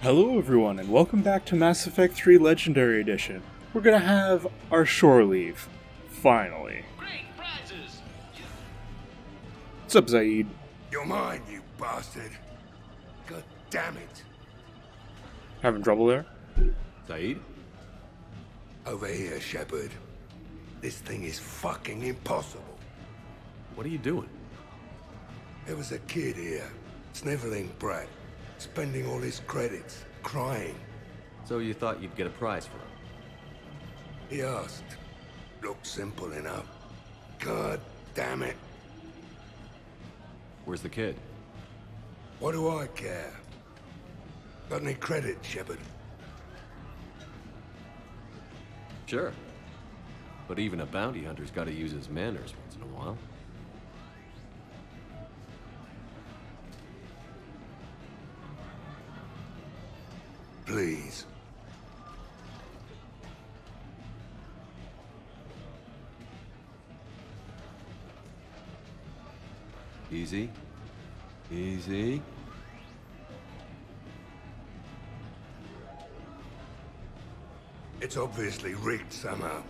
Hello everyone, and welcome back to Mass Effect 3 Legendary Edition. We're gonna have our shore leave. Finally. Great prizes! What's up, Zaid? You're mine, you bastard. God damn it. Having trouble there? Zaid? Over here, Shepard. This thing is fucking impossible. What are you doing? There was a kid here, sniveling brat, spending all his credits, crying. So you thought you'd get a prize for him? He asked. Looked simple enough. God damn it. Where's the kid? What do I care? Got any credit, Shepard? Sure. But even a bounty hunter's gotta use his manners once in a while. Please. Easy. Easy. It's obviously rigged somehow.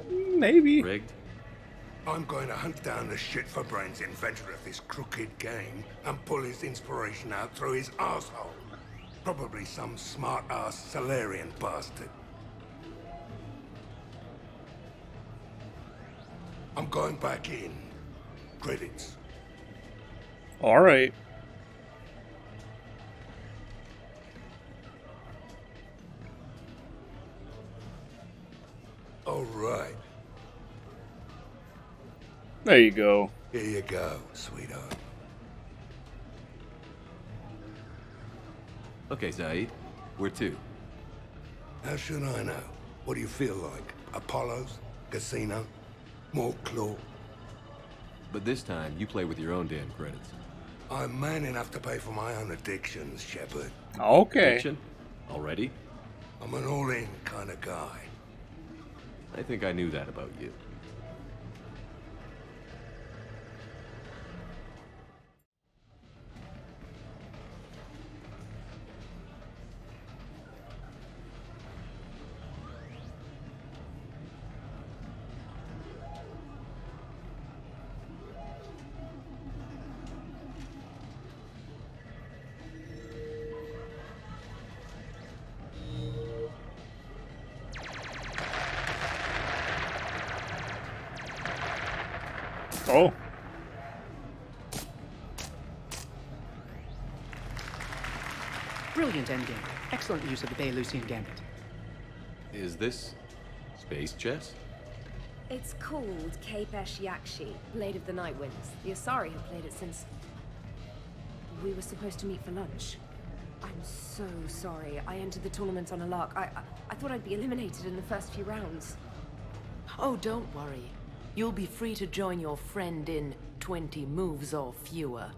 Maybe. Rigged? I'm going to hunt down the shit-for-brains inventor of this crooked game and pull his inspiration out through his asshole. Probably some smart-ass Solarian bastard. I'm going back in. Credits. Alright. All right. There you go. Here you go, sweetheart. Okay, Zaid. Where to? How should I know? What do you feel like? Apollo's? Casino? More claw? But this time, you play with your own damn credits. I'm man enough to pay for my own addictions, Shepard. Okay. Action? Already? I'm an all-in kind of guy. I think I knew that about you. Oh. Brilliant endgame. Excellent use of the Baylusian Gambit. Is this space chess? It's called Kapesh Yakshi, Blade of the Night Winds. The Asari have played it since... we were supposed to meet for lunch. I'm so sorry. I entered the tournament on a lark. I thought I'd be eliminated in the first few rounds. Oh, don't worry. You'll be free to join your friend in 20 moves or fewer.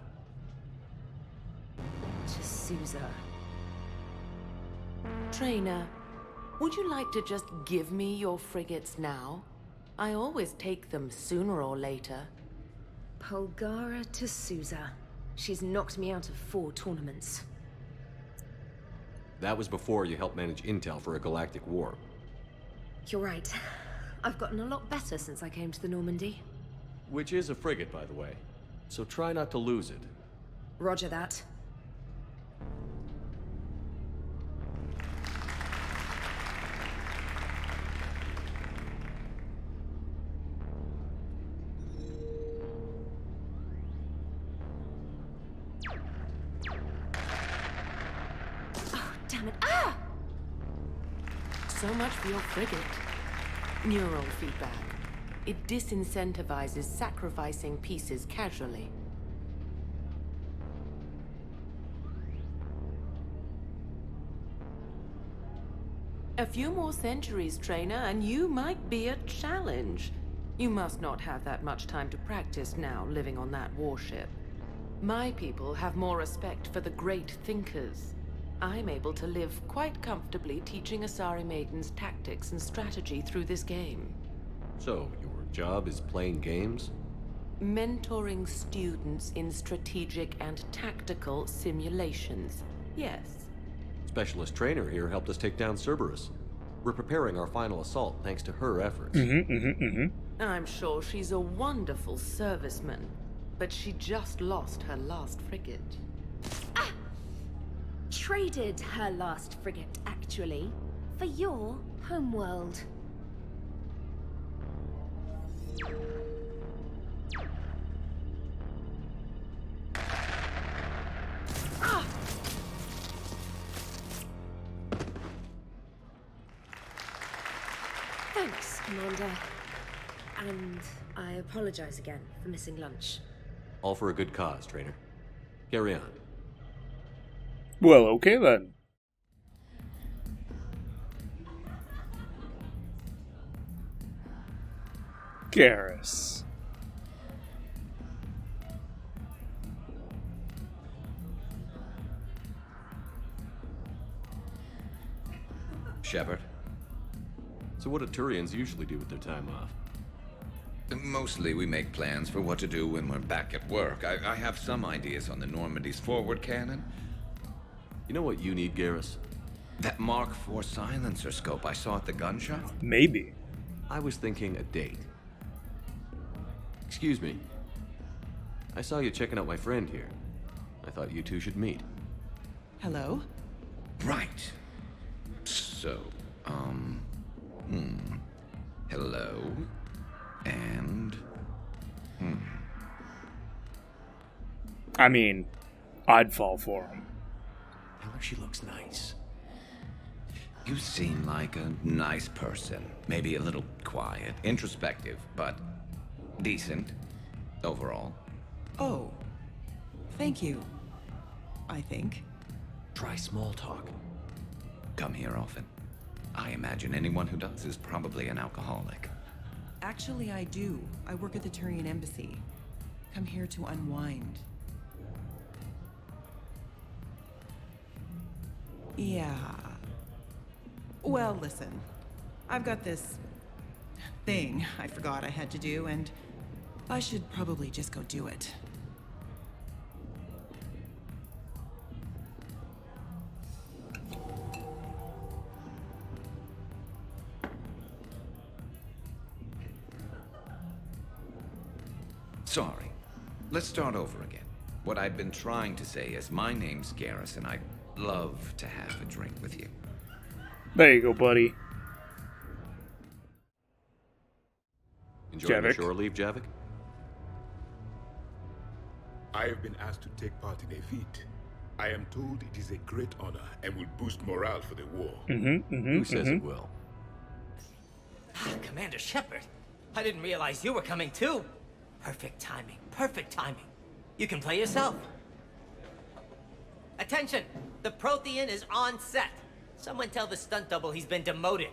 To Sousa. Trainer, would you like to just give me your frigates now? I always take them sooner or later. Polgara to Sousa. She's knocked me out of 4 tournaments. That was before you helped manage intel for a galactic war. You're right. I've gotten a lot better since I came to the Normandy. Which is a frigate, by the way. So try not to lose it. Roger that. Oh, damn it. Ah! So much for your frigate. Neural feedback. It disincentivizes sacrificing pieces casually. A few more centuries, Trainer, and you might be a challenge. You must not have that much time to practice now, living on that warship. My people have more respect for the great thinkers. I'm able to live quite comfortably teaching Asari maidens tactics and strategy through this game. So, your job is playing games? Mentoring students in strategic and tactical simulations. Yes. Specialist trainer here helped us take down Cerberus. We're preparing our final assault thanks to her efforts. I'm sure she's a wonderful serviceman, but she just lost her last frigate. Traded her last frigate, actually, for your homeworld. Thanks, Commander. And I apologize again for missing lunch. All for a good cause, trainer. Carry on. Well, okay then. Garrus. Shepard. So what do Turians usually do with their time off? Mostly we make plans for what to do when we're back at work. I have some ideas on the Normandy's forward cannon. You know what you need, Garrus? That Mark IV silencer scope I saw at the gun shop? Maybe. I was thinking a date. Excuse me. I saw you checking out my friend here. I thought you two should meet. Hello? Right. So, hello. And, I mean, I'd fall for him. Tell her she looks nice. You seem like a nice person. Maybe a little quiet, introspective, but decent overall. Oh, thank you. I think. Try small talk. Come here often. I imagine anyone who does is probably an alcoholic. Actually, I do. I work at the Turian embassy. Come here to unwind. Yeah. Well, listen. I've got this thing I forgot I had to do, and I should probably just go do it. Sorry. Let's start over again. What I'd been trying to say is my name's Garrus, and I'd love to have a drink with you. There you go, buddy. Enjoying the Javik. shore leave, Javik? I have been asked to take part in a feat. I am told it is a great honor and will boost morale for the war. Who says it will? Commander Shepard, I didn't realize you were coming too. Perfect timing, perfect timing. You can play yourself. Attention! The Prothean is on set. Someone tell the stunt double he's been demoted.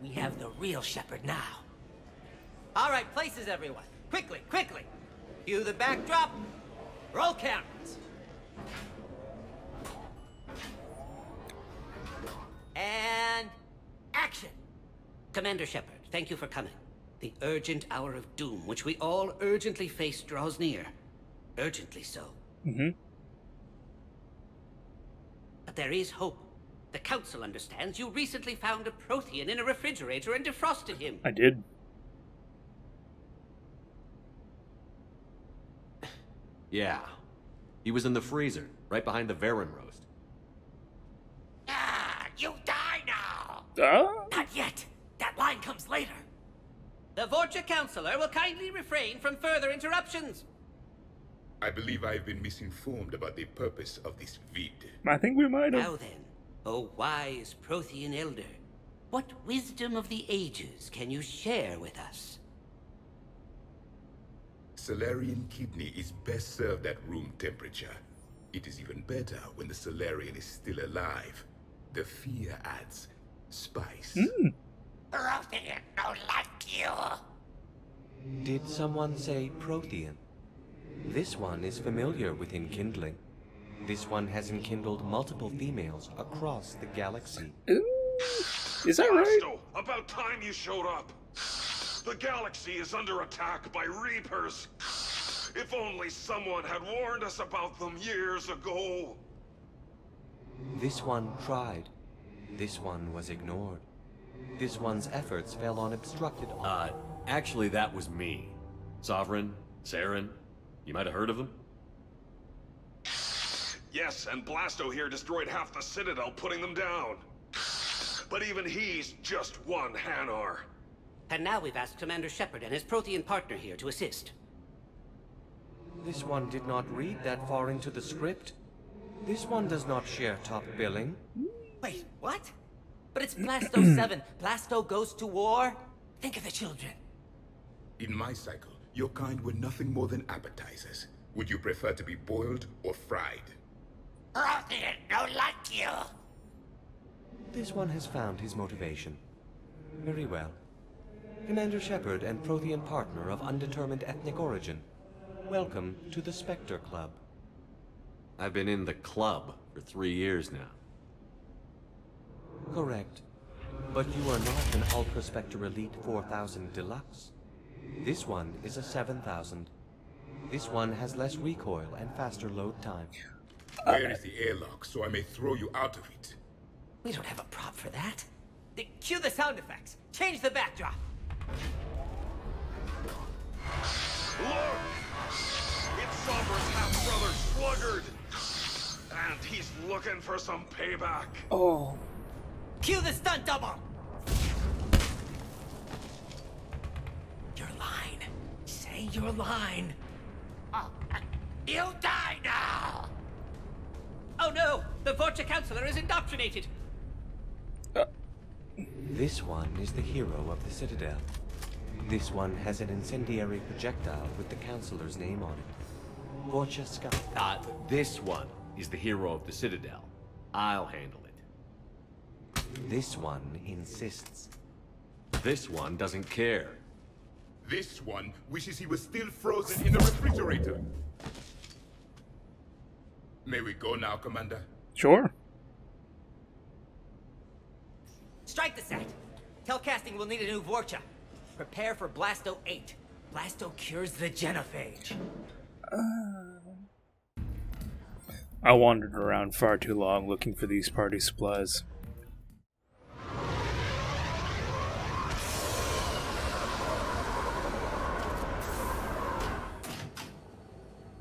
We have the real Shepard now. All right, places everyone. Quickly, quickly. Cue the backdrop. Roll cameras. And action. Commander Shepard, thank you for coming. The urgent hour of doom, which we all urgently face, draws near. Urgently so. But there is hope. The Council understands you recently found a Prothean in a refrigerator and defrosted him. I did. Yeah. He was in the freezer, right behind the Varen roast. Ah, you die now! Not yet. That line comes later. The Vorcha Councilor will kindly refrain from further interruptions. I believe I have been misinformed about the purpose of this vid. I think we might have. Now then, O wise Prothean Elder, what wisdom of the ages can you share with us? Salarian kidney is best served at room temperature. It is even better when the Salarian is still alive. The fear adds spice. Prothean don't like you. Did someone say Prothean? This one is familiar with enkindling. This one has enkindled multiple females across the galaxy. Is that right? Blasto, about time you showed up. The galaxy is under attack by Reapers. If only someone had warned us about them years ago. This one tried. This one was ignored. This one's efforts fell on obstructed... Actually that was me. Sovereign, Saren, you might have heard of them? Yes, and Blasto here destroyed half the Citadel, putting them down. But even he's just one Hanar. And now we've asked Commander Shepard and his Prothean partner here to assist. This one did not read that far into the script. This one does not share top billing. Wait, what? But it's Blasto 7. Blasto goes to war? Think of the children. In my cycle, your kind were nothing more than appetizers. Would you prefer to be boiled or fried? Prothean don't like you. This one has found his motivation. Very well. Commander Shepard and Prothean partner of undetermined ethnic origin. Welcome to the Spectre Club. I've been in the club for 3 years now. Correct. But you are not an Ultra Spectre Elite 4000 Deluxe. This one is a 7000. This one has less recoil and faster load time. Where is the airlock so I may throw you out of it? We don't have a prop for that. Cue the sound effects. Change the backdrop. Look! It's Somber's half-brother Sluggard! And he's looking for some payback. Oh. Cue the stunt double! Your line. Say your line. Oh, you die now! Oh no! The Vorcha Counselor is indoctrinated! This one is the hero of the Citadel. This one has an incendiary projectile with the Counselor's name on it. Vorcha Scout. This one is the hero of the Citadel. I'll handle it. This one insists. This one doesn't care. This one wishes he was still frozen in the refrigerator. May we go now, Commander? Sure. Strike the set. Telcasting will need a new Vorcha. Prepare for Blasto 8. Blasto cures the genophage. I wandered around far too long looking for these party supplies.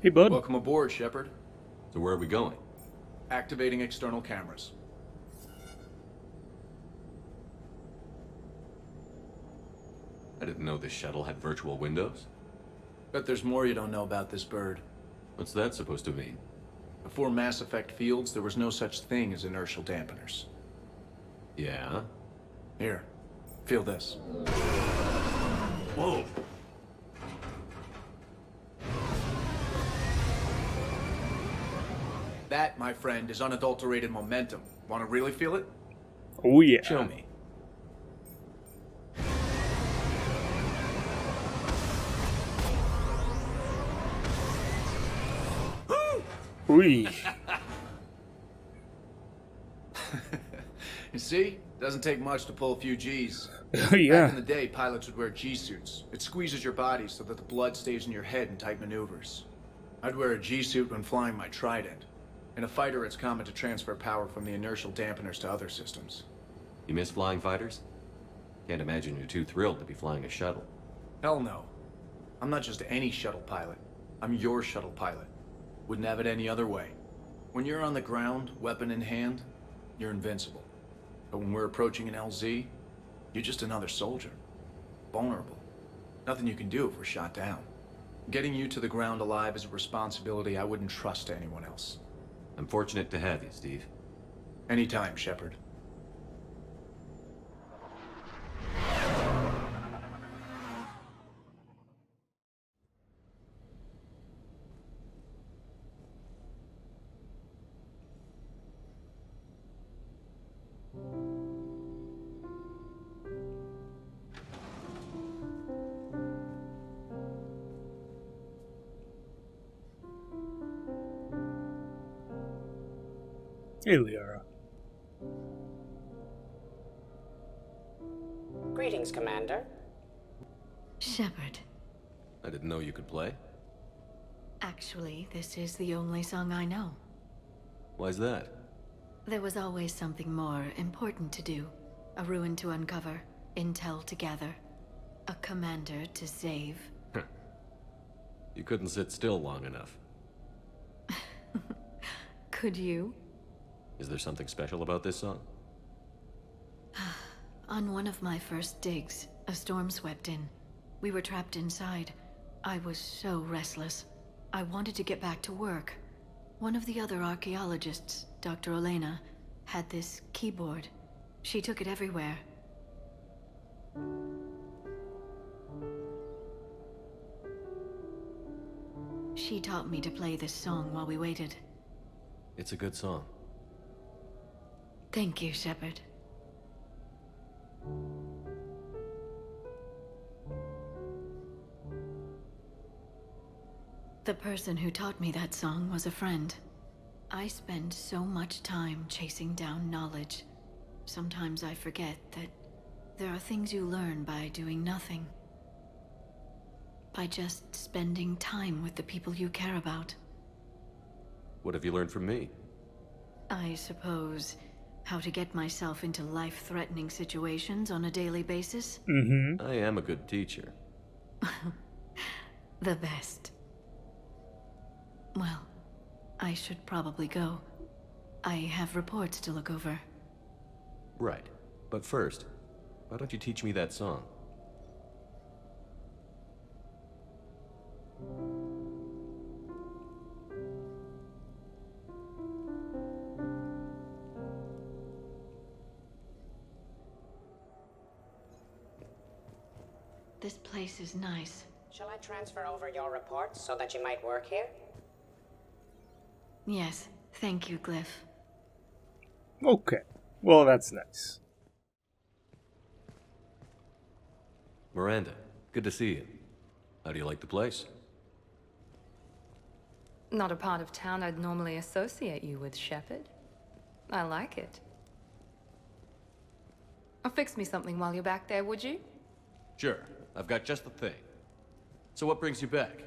Hey, bud. Welcome aboard, Shepard. So where are we going? Activating external cameras. I didn't know this shuttle had virtual windows. Bet there's more you don't know about this bird. What's that supposed to mean? Before Mass Effect fields, there was no such thing as inertial dampeners. Yeah? Here, feel this. Whoa! That, my friend, is unadulterated momentum. Want to really feel it? Oh yeah. Show me. Whee! You see? Doesn't take much to pull a few Gs. Yeah. Back in the day, pilots would wear G-suits. It squeezes your body so that the blood stays in your head in tight maneuvers. I'd wear a G-suit when flying my Trident. In a fighter, it's common to transfer power from the inertial dampeners to other systems. You miss flying fighters? Can't imagine you're too thrilled to be flying a shuttle. Hell no. I'm not just any shuttle pilot. I'm your shuttle pilot. Wouldn't have it any other way. When you're on the ground, weapon in hand, you're invincible. But when we're approaching an LZ, you're just another soldier. Vulnerable. Nothing you can do if we're shot down. Getting you to the ground alive is a responsibility I wouldn't trust to anyone else. I'm fortunate to have you, Steve. Anytime, Shepard. Hey, Liara. Greetings, Commander. Shepard. I didn't know you could play. Actually, this is the only song I know. Why's that? There was always something more important to do. A ruin to uncover, intel to gather, a commander to save. You couldn't sit still long enough. Could you? Is there something special about this song? On one of my first digs, a storm swept in. We were trapped inside. I was so restless. I wanted to get back to work. One of the other archaeologists, Dr. Elena, had this keyboard. She took it everywhere. She taught me to play this song while we waited. It's a good song. Thank you, Shepard. The person who taught me that song was a friend. I spend so much time chasing down knowledge. Sometimes I forget that there are things you learn by doing nothing. By just spending time with the people you care about. What have you learned from me? I suppose how to get myself into life-threatening situations on a daily basis. I am a good teacher. The best. Well, I should probably go. I have reports to look over. Right. But first, why don't you teach me that song? This place is nice. Shall I transfer over your reports so that you might work here? Yes, thank you, Glyph. Okay. Well, that's nice. Miranda, good to see you. How do you like the place? Not a part of town I'd normally associate you with, Shepard. I like it. Fix me something while you're back there, would you? Sure. I've got just the thing. So what brings you back?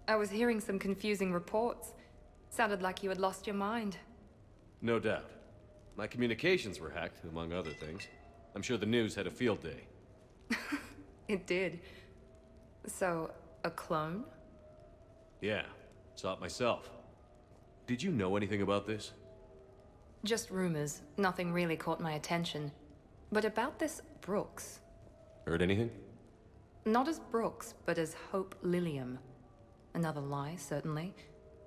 I was hearing some confusing reports. Sounded like you had lost your mind. No doubt. My communications were hacked, among other things. I'm sure the news had a field day. It did. So, a clone? Yeah, saw it myself. Did you know anything about this? Just rumors. Nothing really caught my attention. But about this Brooks. Heard anything? Not as Brooks, but as Hope Lilium. Another lie, certainly.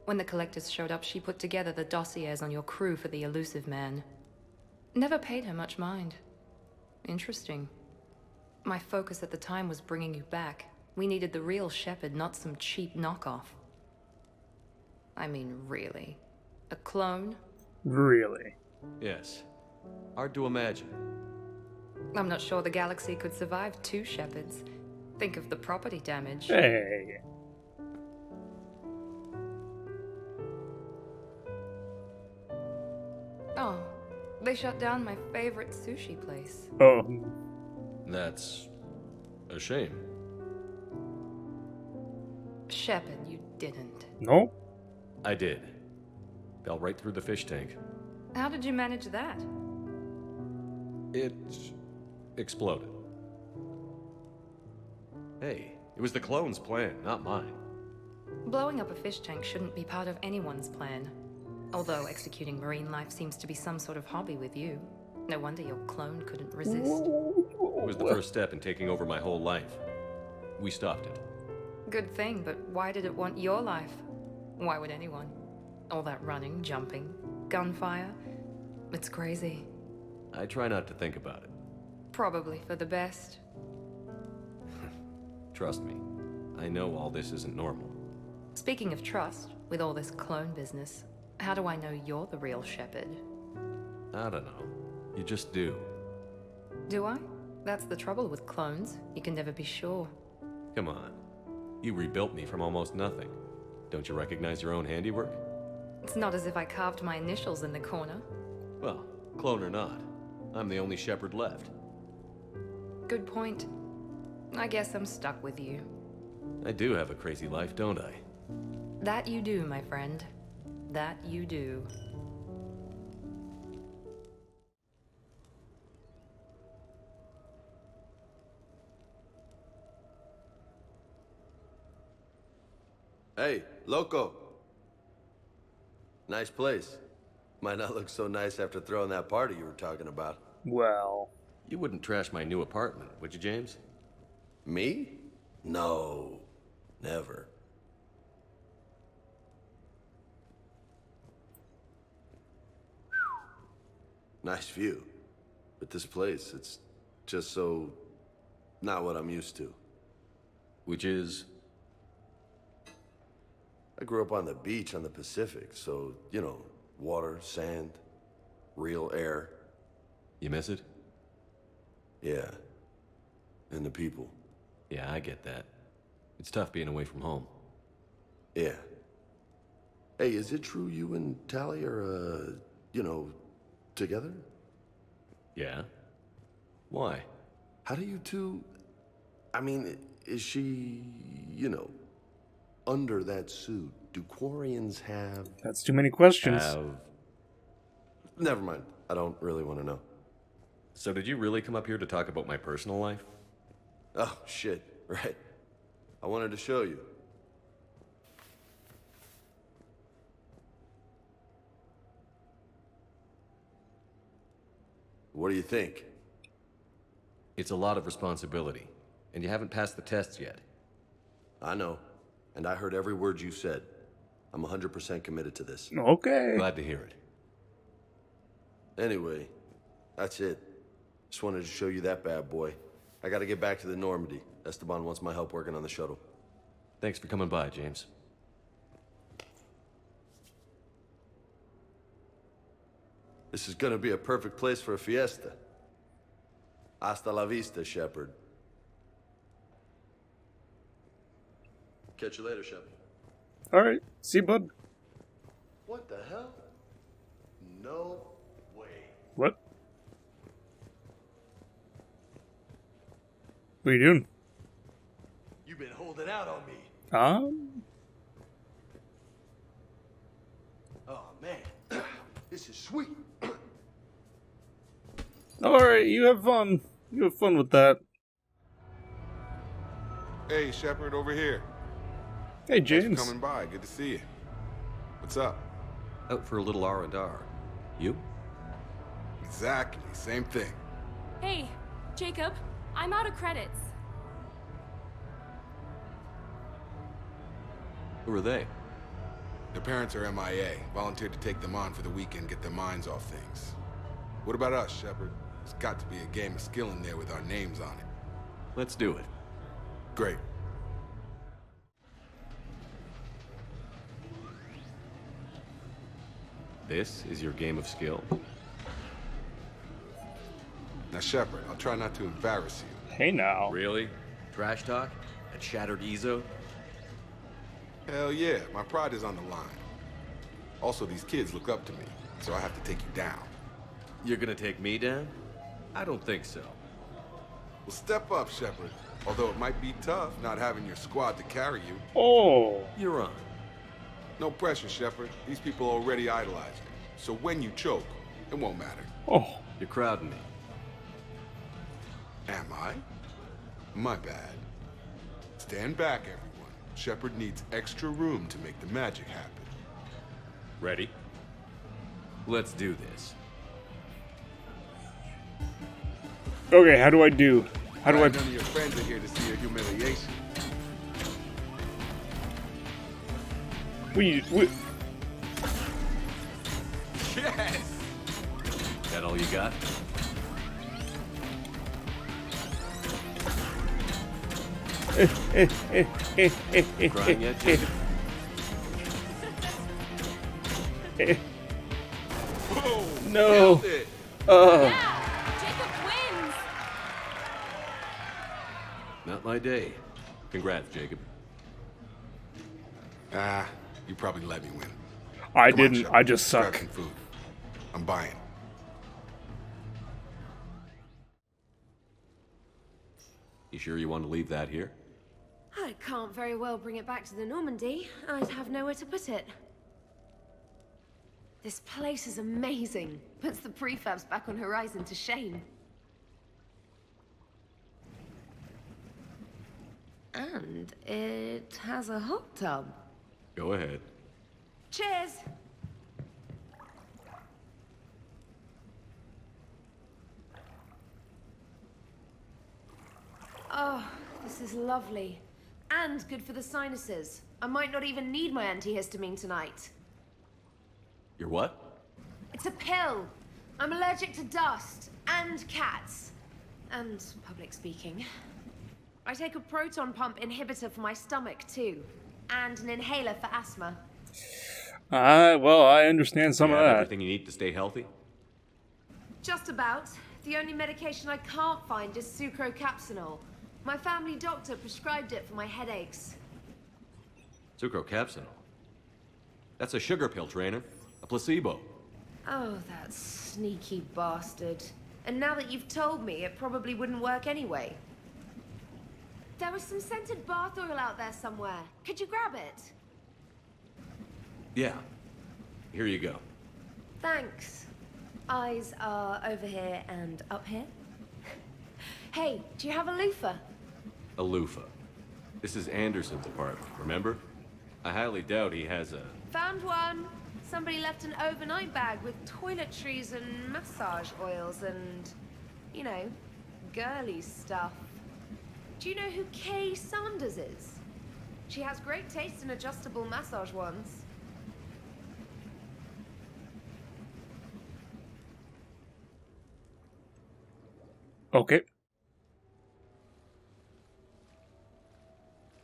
When the Collectors showed up, she put together the dossiers on your crew for the elusive man. Never paid her much mind. Interesting. My focus at the time was bringing you back. We needed the real Shepard, not some cheap knockoff. I mean, really. A clone? Really? Yes. Hard to imagine. I'm not sure the galaxy could survive two Shepards. Think of the property damage. Hey. Oh, they shut down my favorite sushi place. Oh. That's a shame. Shepard, you didn't. No? I did. Fell right through the fish tank. How did you manage that? It exploded. Hey, it was the clone's plan, not mine. Blowing up a fish tank shouldn't be part of anyone's plan. Although executing marine life seems to be some sort of hobby with you. No wonder your clone couldn't resist. It was the first step in taking over my whole life. We stopped it. Good thing, but why did it want your life? Why would anyone? All that running, jumping, gunfire. It's crazy. I try not to think about it. Probably for the best. Trust me, I know all this isn't normal. Speaking of trust, with all this clone business, how do I know you're the real Shepard? I don't know. You just do. Do I? That's the trouble with clones. You can never be sure. Come on. You rebuilt me from almost nothing. Don't you recognize your own handiwork? It's not as if I carved my initials in the corner. Well, clone or not, I'm the only Shepard left. Good point. I guess I'm stuck with you. I do have a crazy life, don't I? That you do, my friend. That you do. Hey, loco. Nice place. Might not look so nice after throwing that party you were talking about. Well... You wouldn't trash my new apartment, would you, James? Me? No. Never. Nice view. But this place, it's just so... not what I'm used to. Which is? I grew up on the beach on the Pacific, so, you know, water, sand, real air. You miss it? Yeah. And the people. Yeah, I get that. It's tough being away from home. Yeah. Hey, is it true you and Tally are, you know, together? Yeah? Why? How do you two... I mean, is she, you know, under that suit? Do Quarians have... That's too many questions. Never mind. I don't really want to know. So did you really come up here to talk about my personal life? Oh, shit. Right. I wanted to show you. What do you think? It's a lot of responsibility, and you haven't passed the tests yet. I know, and I heard every word you said. I'm 100% committed to this. Okay. Glad to hear it. Anyway, that's it. Just wanted to show you that bad boy. I gotta get back to the Normandy. Esteban wants my help working on the shuttle. Thanks for coming by, James. This is gonna be a perfect place for a fiesta. Hasta la vista, Shepard. Catch you later, Shepard. Alright, see you, bud. What the hell? No way. What? What are you doing? You've been holding out on me. Oh, man. This is sweet. Alright, you have fun. You have fun with that. Hey, Shepard, over here. Hey, Thanks James. for coming by. Good to see you. What's up? Out for a little R&R. You? Exactly. Same thing. Hey, Jacob. I'm out of credits. Who are they? Their parents are MIA. Volunteered to take them on for the weekend, get their minds off things. What about us, Shepard? There's got to be a game of skill in there with our names on it. Let's do it. Great. This is your game of skill? Now, Shepard, I'll try not to embarrass you. Hey, now. Really? Trash talk? At Shattered Ezo? Hell yeah, my pride is on the line. Also, these kids look up to me, so I have to take you down. You're gonna take me down? I don't think so. Well, step up, Shepard. Although it might be tough not having your squad to carry you. Oh. You're on. No pressure, Shepard. These people already idolize you. So when you choke, it won't matter. Oh. You're crowding me. Am I? My bad. Stand back, everyone. Shepard needs extra room to make the magic happen. Ready? Let's do this. Okay, how do I do? How do I... None of your friends are here to see your humiliation. We... Yes! That all you got? Crying yet, Jacob? No. Jacob wins! Not my day. Congrats, Jacob. Ah, you probably let me win. I Come on, didn't. Shepard. I just Grab suck. some food. I'm buying. You sure you want to leave that here? I can't very well bring it back to the Normandy. I'd have nowhere to put it. This place is amazing. Puts the prefabs back on Horizon to shame. And it has a hot tub. Go ahead. Cheers! Oh, this is lovely. And good for the sinuses. I might not even need my antihistamine tonight. Your what? It's a pill. I'm allergic to dust and cats. And public speaking. I take a proton pump inhibitor for my stomach too. And an inhaler for asthma. Well, I understand some You of have that. everything you need to stay healthy? Just about. The only medication I can't find is sucrocapsinol. My family doctor prescribed it for my headaches. Sucrocapsinol. That's a sugar pill, Trainer. A placebo. Oh, that sneaky bastard. And now that you've told me, it probably wouldn't work anyway. There was some scented bath oil out there somewhere. Could you grab it? Yeah. Here you go. Thanks. Eyes are over here and up here. Hey, do you have a loofah? A loofah. This is Anderson's apartment, remember? I highly doubt he has a... Found one. Somebody left an overnight bag with toiletries and massage oils and, you know, girly stuff. Do you know who Kay Sanders is? She has great taste in adjustable massage ones. Okay.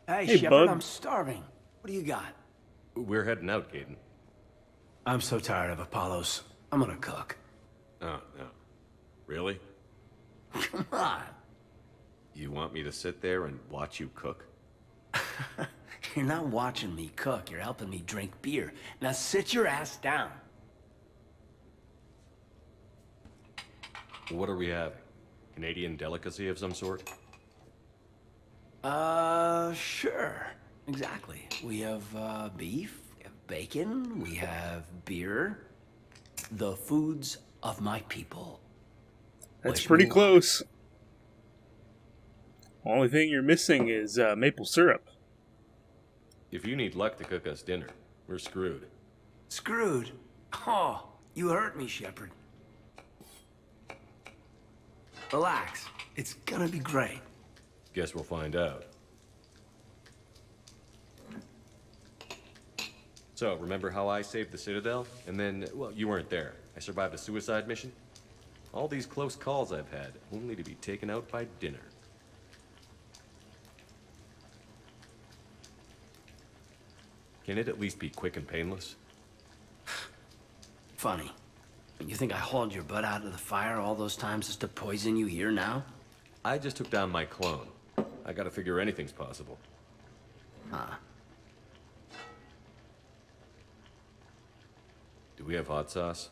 Hey, Hey, Shepard, bud. I'm starving. What do you got? We're heading out, Caden. I'm so tired of Apollos. I'm gonna cook. Oh, no. Really? Come on. You want me to sit there and watch you cook? You're not watching me cook. You're helping me drink beer. Now sit your ass down. What are we having? Canadian delicacy of some sort? Sure. Exactly. We have, beef, we have bacon, we have beer. The foods of my people. That's Which pretty move- close. Only thing you're missing is maple syrup. If you need luck to cook us dinner, we're screwed. Screwed? Oh, you hurt me, Shepard. Relax. It's gonna be great. Guess we'll find out. So, remember how I saved the Citadel? And then, well, you weren't there. I survived a suicide mission? All these close calls I've had, only to be taken out by dinner. Can it at least be quick and painless? Funny. You think I hauled your butt out of the fire all those times just to poison you here now? I just took down my clone. I gotta figure anything's possible. Huh. Do we have hot sauce?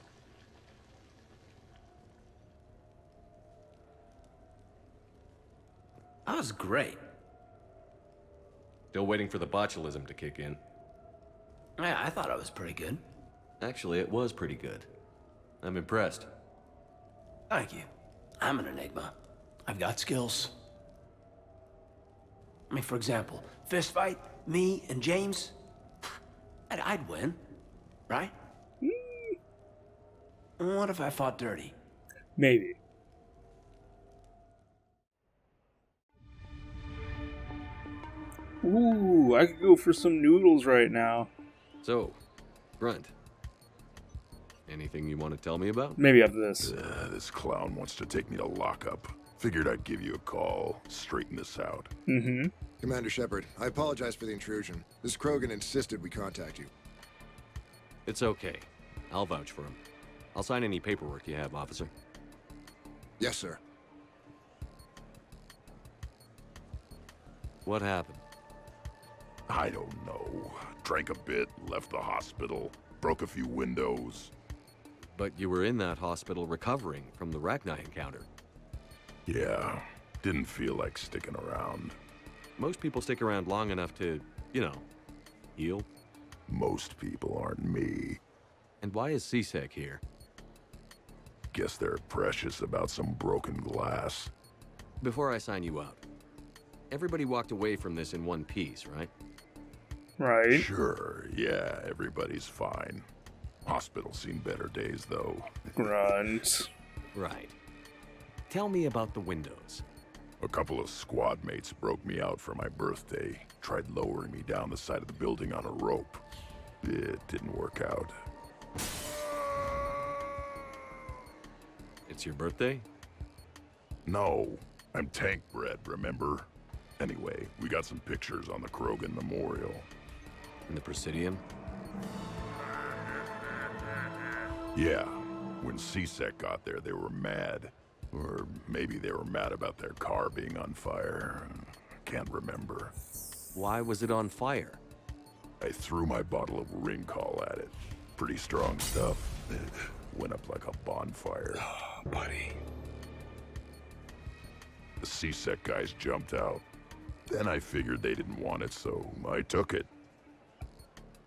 That was great. Still waiting for the botulism to kick in. Yeah, I thought it was pretty good. Actually, it was pretty good. I'm impressed. Thank you. I'm an enigma. I've got skills. I mean, for example, fist fight, me and James, I'd win, right? What if I fought dirty? Maybe. Ooh, I could go for some noodles right now. So, Grunt. Anything you want to tell me about? Maybe after this. This clown wants to take me to lockup. Figured I'd give you a call, straighten this out. Mm-hmm. Commander Shepard, I apologize for the intrusion. This Krogan insisted we contact you. It's okay. I'll vouch for him. I'll sign any paperwork you have, officer. Yes, sir. What happened? I don't know. Drank a bit, left the hospital, broke a few windows. But you were in that hospital recovering from the Rachni encounter. Yeah, didn't feel like sticking around. Most people stick around long enough to, you know, heal. Most people aren't me. And why is CSEC here? Guess they're precious about some broken glass. Before I sign you out, everybody walked away from this in one piece, right? Right. Sure, yeah, everybody's fine. Hospital's seen better days, though. Grunt. Right. Tell me about the windows. A couple of squad mates broke me out for my birthday. Tried lowering me down the side of the building on a rope. It didn't work out. It's your birthday? No, I'm tank bred, remember? Anyway, we got some pictures on the Krogan Memorial. In the Presidium? Yeah, when CSEC got there, they were mad. Or maybe they were mad about their car being on fire. Can't remember. Why was it on fire? I threw my bottle of Ringcall at it. Pretty strong stuff. Went up like a bonfire. Oh, buddy. The CSEC guys jumped out. Then I figured they didn't want it, so I took it.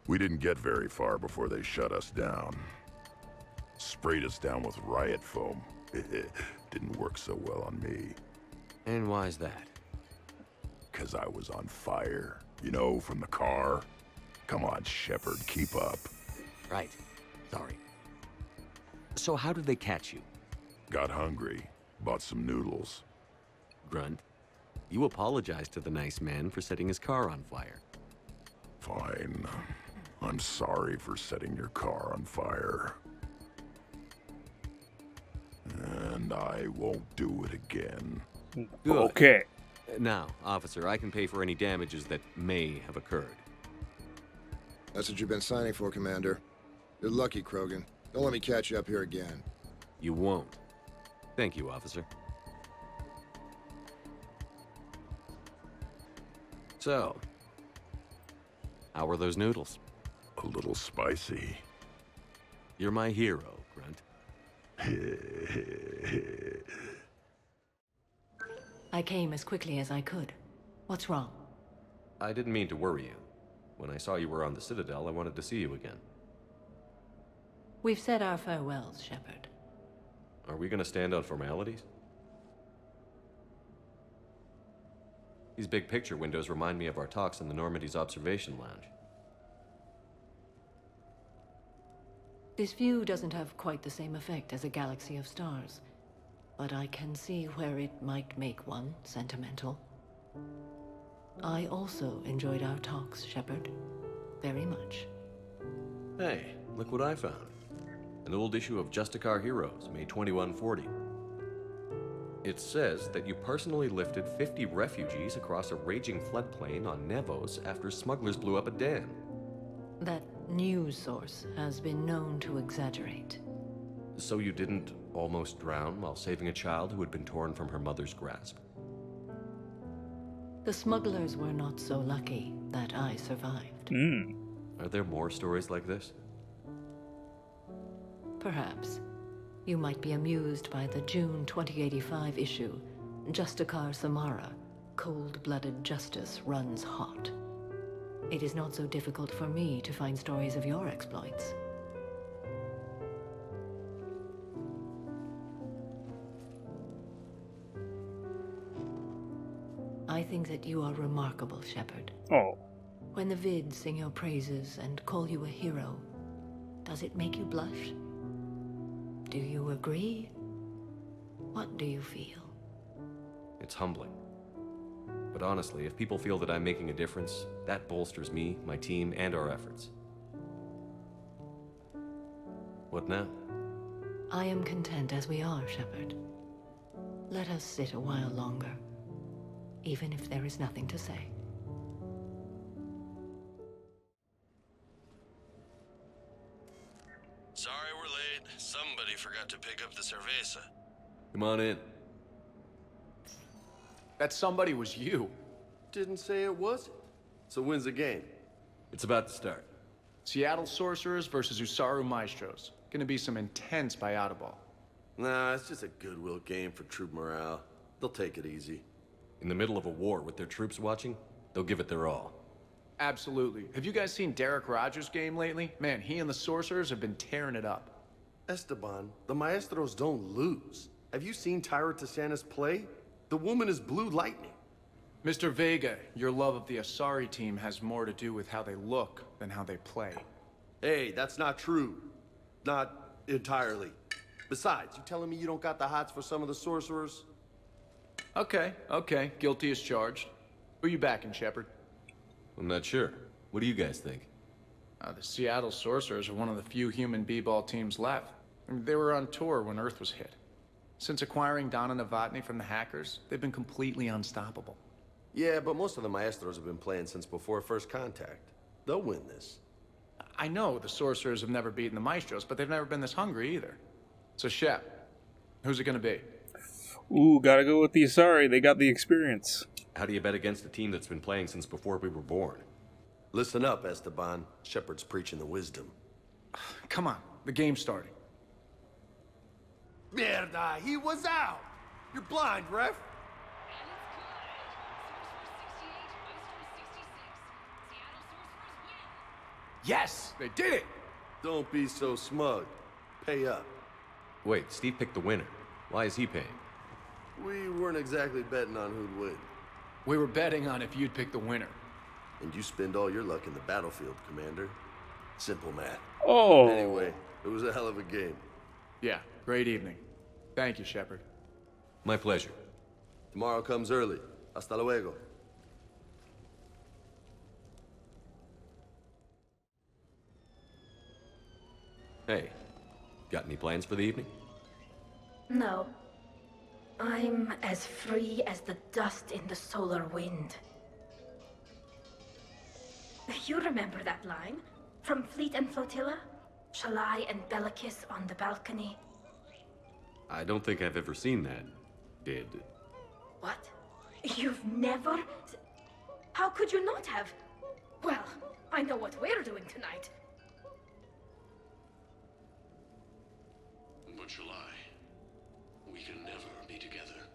We didn't get very far before they shut us down. Sprayed us down with riot foam. Didn't work so well on me. And why's that? 'Cause I was on fire. You know, from the car. Come on, Shepard, keep up. Right. Sorry. So how did they catch you? Got hungry. Bought some noodles. Grunt, you apologized to the nice man for setting his car on fire. Fine. I'm sorry for setting your car on fire. And I won't do it again. Good. Okay. Now, officer, I can pay for any damages that may have occurred. That's what you've been signing for, Commander. You're lucky, Krogan. Don't let me catch you up here again. You won't. Thank you, officer. So, how were those noodles? A little spicy. You're my hero, Grunt. I came as quickly as I could. What's wrong? I didn't mean to worry you. When I saw you were on the Citadel, I wanted to see you again. We've said our farewells, Shepard. Are we gonna stand on formalities? These big picture windows remind me of our talks in the Normandy's observation lounge. This view doesn't have quite the same effect as a galaxy of stars, but I can see where it might make one sentimental. I also enjoyed our talks, Shepard. Very much. Hey, look what I found. An old issue of Justicar Heroes, May 2140. It says that you personally lifted 50 refugees across a raging floodplain on Nevos after smugglers blew up a dam. That news source has been known to exaggerate. So you didn't almost drown while saving a child who had been torn from her mother's grasp? The smugglers were not so lucky that I survived. Are there more stories like this? Perhaps. You might be amused by the June 2085 issue, Justicar Samara, Cold-Blooded Justice Runs Hot. It is not so difficult for me to find stories of your exploits. I think that you are remarkable, Shepard. Oh. When the vids sing your praises and call you a hero, does it make you blush? Do you agree? What do you feel? It's humbling. But honestly, if people feel that I'm making a difference, that bolsters me, my team, and our efforts. What now? I am content as we are, Shepard. Let us sit a while longer, even if there is nothing to say. Sorry we're late. Somebody forgot to pick up the cerveza. Come on in. That somebody was you. Didn't say it was. So when's the game? It's about to start. Seattle Sorcerers versus Usaru Maestros. Gonna be some intense Bayada ball. Nah, it's just a goodwill game for troop morale. They'll take it easy. In the middle of a war with their troops watching, they'll give it their all. Absolutely. Have you guys seen Derek Rogers' game lately? Man, he and the Sorcerers have been tearing it up. Esteban, the Maestros don't lose. Have you seen Tyra Tassanis play? The woman is blue lightning. Mr. Vega, your love of the Asari team has more to do with how they look than how they play. Hey, that's not true. Not entirely. Besides, you telling me you don't got the hots for some of the sorcerers? Okay, guilty as charged. Who you backing, Shepard? I'm not sure. What do you guys think? The Seattle Sorcerers are one of the few human b-ball teams left. I mean, they were on tour when Earth was hit. Since acquiring Donna Novotny from the hackers, they've been completely unstoppable. Yeah, but most of the Maestros have been playing since before First Contact. They'll win this. I know the Sorcerers have never beaten the Maestros, but they've never been this hungry either. So, Shep, who's it gonna be? Ooh, gotta go with the Asari. They got the experience. How do you bet against a team that's been playing since before we were born? Listen up, Esteban. Shepard's preaching the wisdom. Come on, the game's starting. Mierda, he was out! You're blind, ref! Yes, they did it! Don't be so smug. Pay up. Wait, Steve picked the winner. Why is he paying? We weren't exactly betting on who'd win. We were betting on if you'd pick the winner. And you spend all your luck in the battlefield, Commander. Simple math. Oh. Anyway, it was a hell of a game. Yeah, great evening. Thank you, Shepard. My pleasure. Tomorrow comes early. Hasta luego. Hey, got any plans for the evening? No. I'm as free as the dust in the solar wind. You remember that line? From Fleet and Flotilla? Shalai and Bellicus on the balcony? I don't think I've ever seen that. Did... What? You've never... How could you not have? Well, I know what we're doing tonight. But Shalai, we can never be together.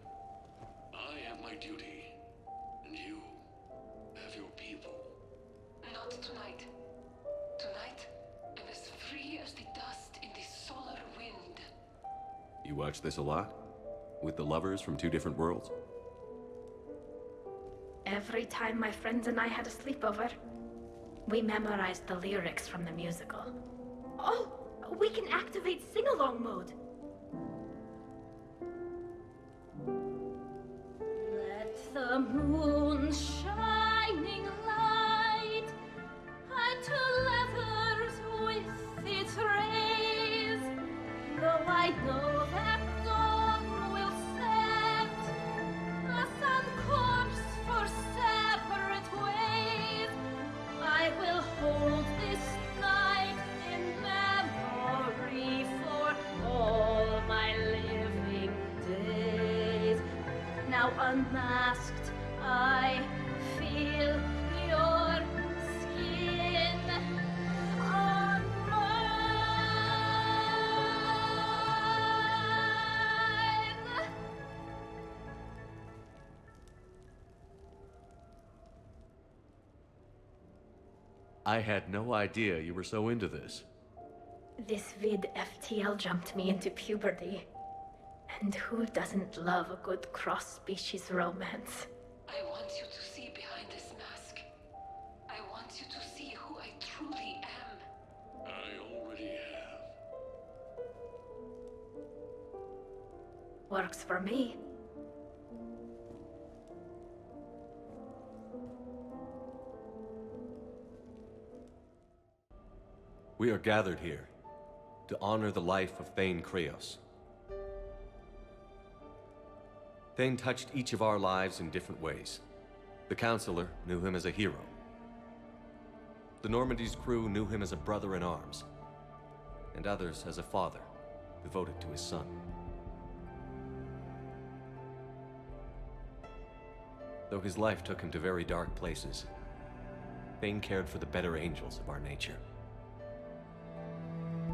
I have my duty, and you have your people. Not tonight. Tonight, I'm as free as the dust in the solar wind. You watch this a lot? With the lovers from two different worlds? Every time my friends and I had a sleepover, we memorized the lyrics from the musical. Oh, we can activate sing-along mode. Let the moon shining light unto lovers with its rays. Though I know that dawn will set us on course for separate ways, I will hold this night in memory for all my living days. Now unmasked, I feel your skin on mine. I had no idea you were so into this. This vid FTL jumped me into puberty. And who doesn't love a good cross-species romance? I want you to see behind this mask. I want you to see who I truly am. I already have. Works for me. We are gathered here to honor the life of Thane Kreos. Thane touched each of our lives in different ways. The Counselor knew him as a hero. The Normandy's crew knew him as a brother in arms, and others as a father devoted to his son. Though his life took him to very dark places, Thane cared for the better angels of our nature.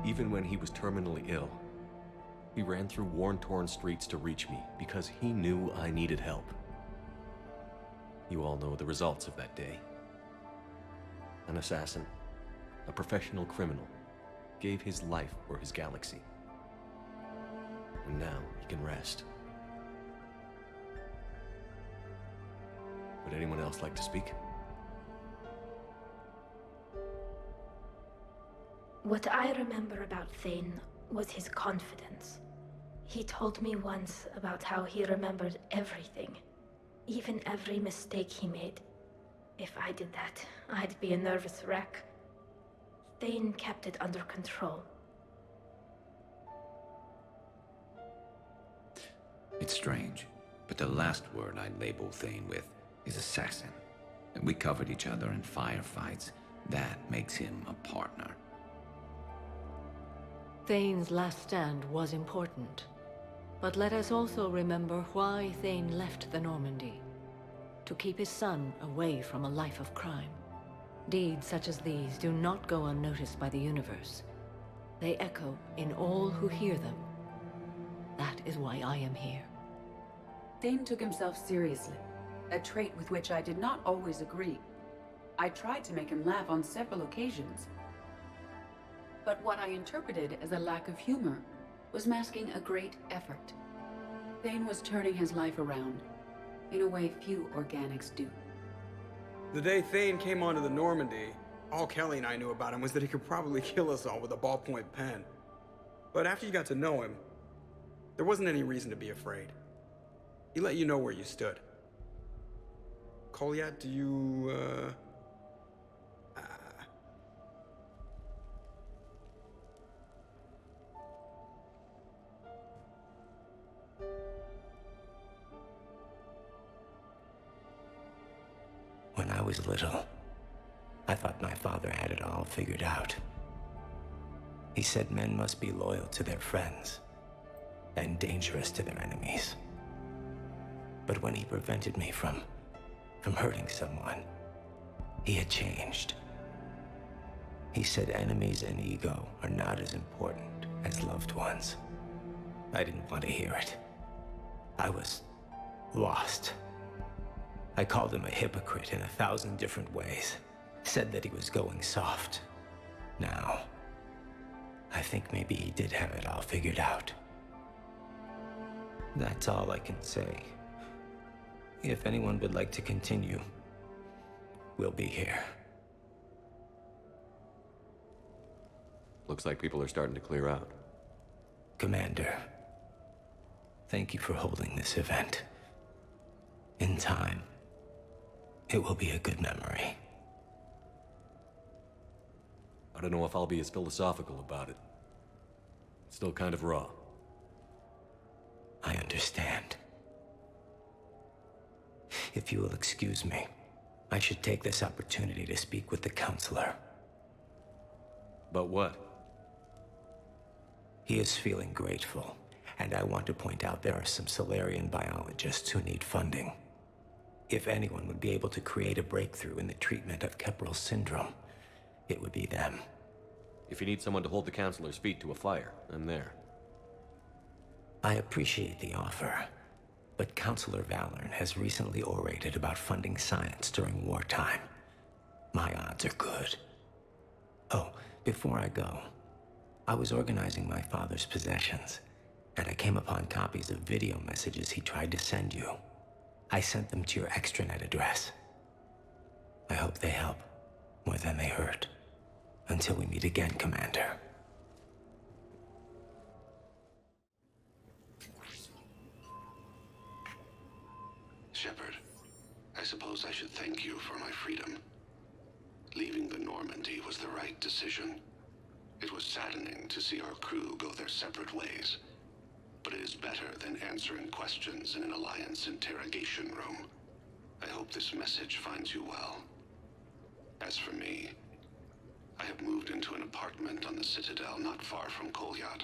Even when he was terminally ill, he ran through worn-torn streets to reach me because he knew I needed help. You all know the results of that day. An assassin, a professional criminal, gave his life for his galaxy. And now he can rest. But Would anyone else like to speak? What I remember about Thane was his confidence. He told me once about how he remembered everything, even every mistake he made. If I did that, I'd be a nervous wreck. Thane kept it under control. It's strange, but the last word I'd label Thane with is assassin. And we covered each other in firefights. That makes him a partner. Thane's last stand was important. But let us also remember why Thane left the Normandy. To keep his son away from a life of crime. Deeds such as these do not go unnoticed by the universe. They echo in all who hear them. That is why I am here. Thane took himself seriously, a trait with which I did not always agree. I tried to make him laugh on several occasions. But what I interpreted as a lack of humor was masking a great effort. Thane was turning his life around, in a way few organics do. The day Thane came onto the Normandy, all Kelly and I knew about him was that he could probably kill us all with a ballpoint pen. But after you got to know him, there wasn't any reason to be afraid. He let you know where you stood. Kolyat, do you, When I was little, I thought my father had it all figured out. He said men must be loyal to their friends and dangerous to their enemies. But when he prevented me from hurting someone, he had changed. He said enemies and ego are not as important as loved ones. I didn't want to hear it. I was lost. I called him a hypocrite in 1,000 different ways. Said that he was going soft. Now, I think maybe he did have it all figured out. That's all I can say. If anyone would like to continue, we'll be here. Looks like people are starting to clear out. Commander, thank you for holding this event. In time, it will be a good memory. I don't know if I'll be as philosophical about it. It's still kind of raw. I understand. If you will excuse me, I should take this opportunity to speak with the counselor. About what? He is feeling grateful, and I want to point out there are some Solarian biologists who need funding. If anyone would be able to create a breakthrough in the treatment of Kepral's syndrome, it would be them. If you need someone to hold the counselor's feet to a fire, I'm there. I appreciate the offer, but Counselor Valorn has recently orated about funding science during wartime. My odds are good. Oh, before I go, I was organizing my father's possessions, and I came upon copies of video messages he tried to send you. I sent them to your extranet address. I hope they help more than they hurt. Until we meet again, Commander. Shepard, I suppose I should thank you for my freedom. Leaving the Normandy was the right decision. It was saddening to see our crew go their separate ways. But it is better than answering questions in an Alliance interrogation room. I hope this message finds you well. As for me, I have moved into an apartment on the Citadel not far from Kolyat.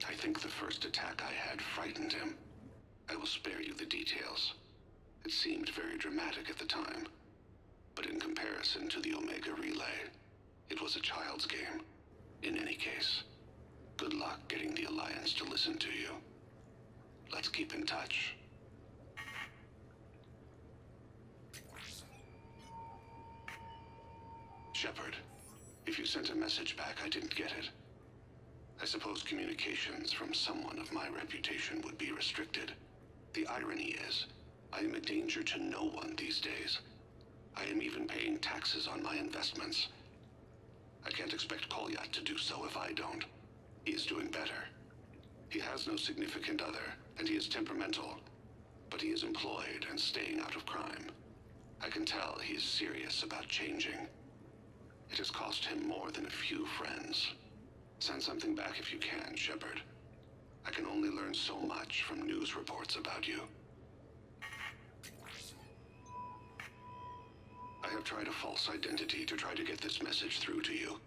I think the first attack I had frightened him. I will spare you the details. It seemed very dramatic at the time, but in comparison to the Omega Relay, it was a child's game. In any case, good luck getting the Alliance to listen to you. Let's keep in touch. Shepard, if you sent a message back, I didn't get it. I suppose communications from someone of my reputation would be restricted. The irony is, I am a danger to no one these days. I am even paying taxes on my investments. I can't expect Kolyat to do so if I don't. He is doing better. He has no significant other, and he is temperamental, but he is employed and staying out of crime. I can tell he is serious about changing. It has cost him more than a few friends. Send something back if you can, Shepard. I can only learn so much from news reports about you. I have tried a false identity to try to get this message through to you.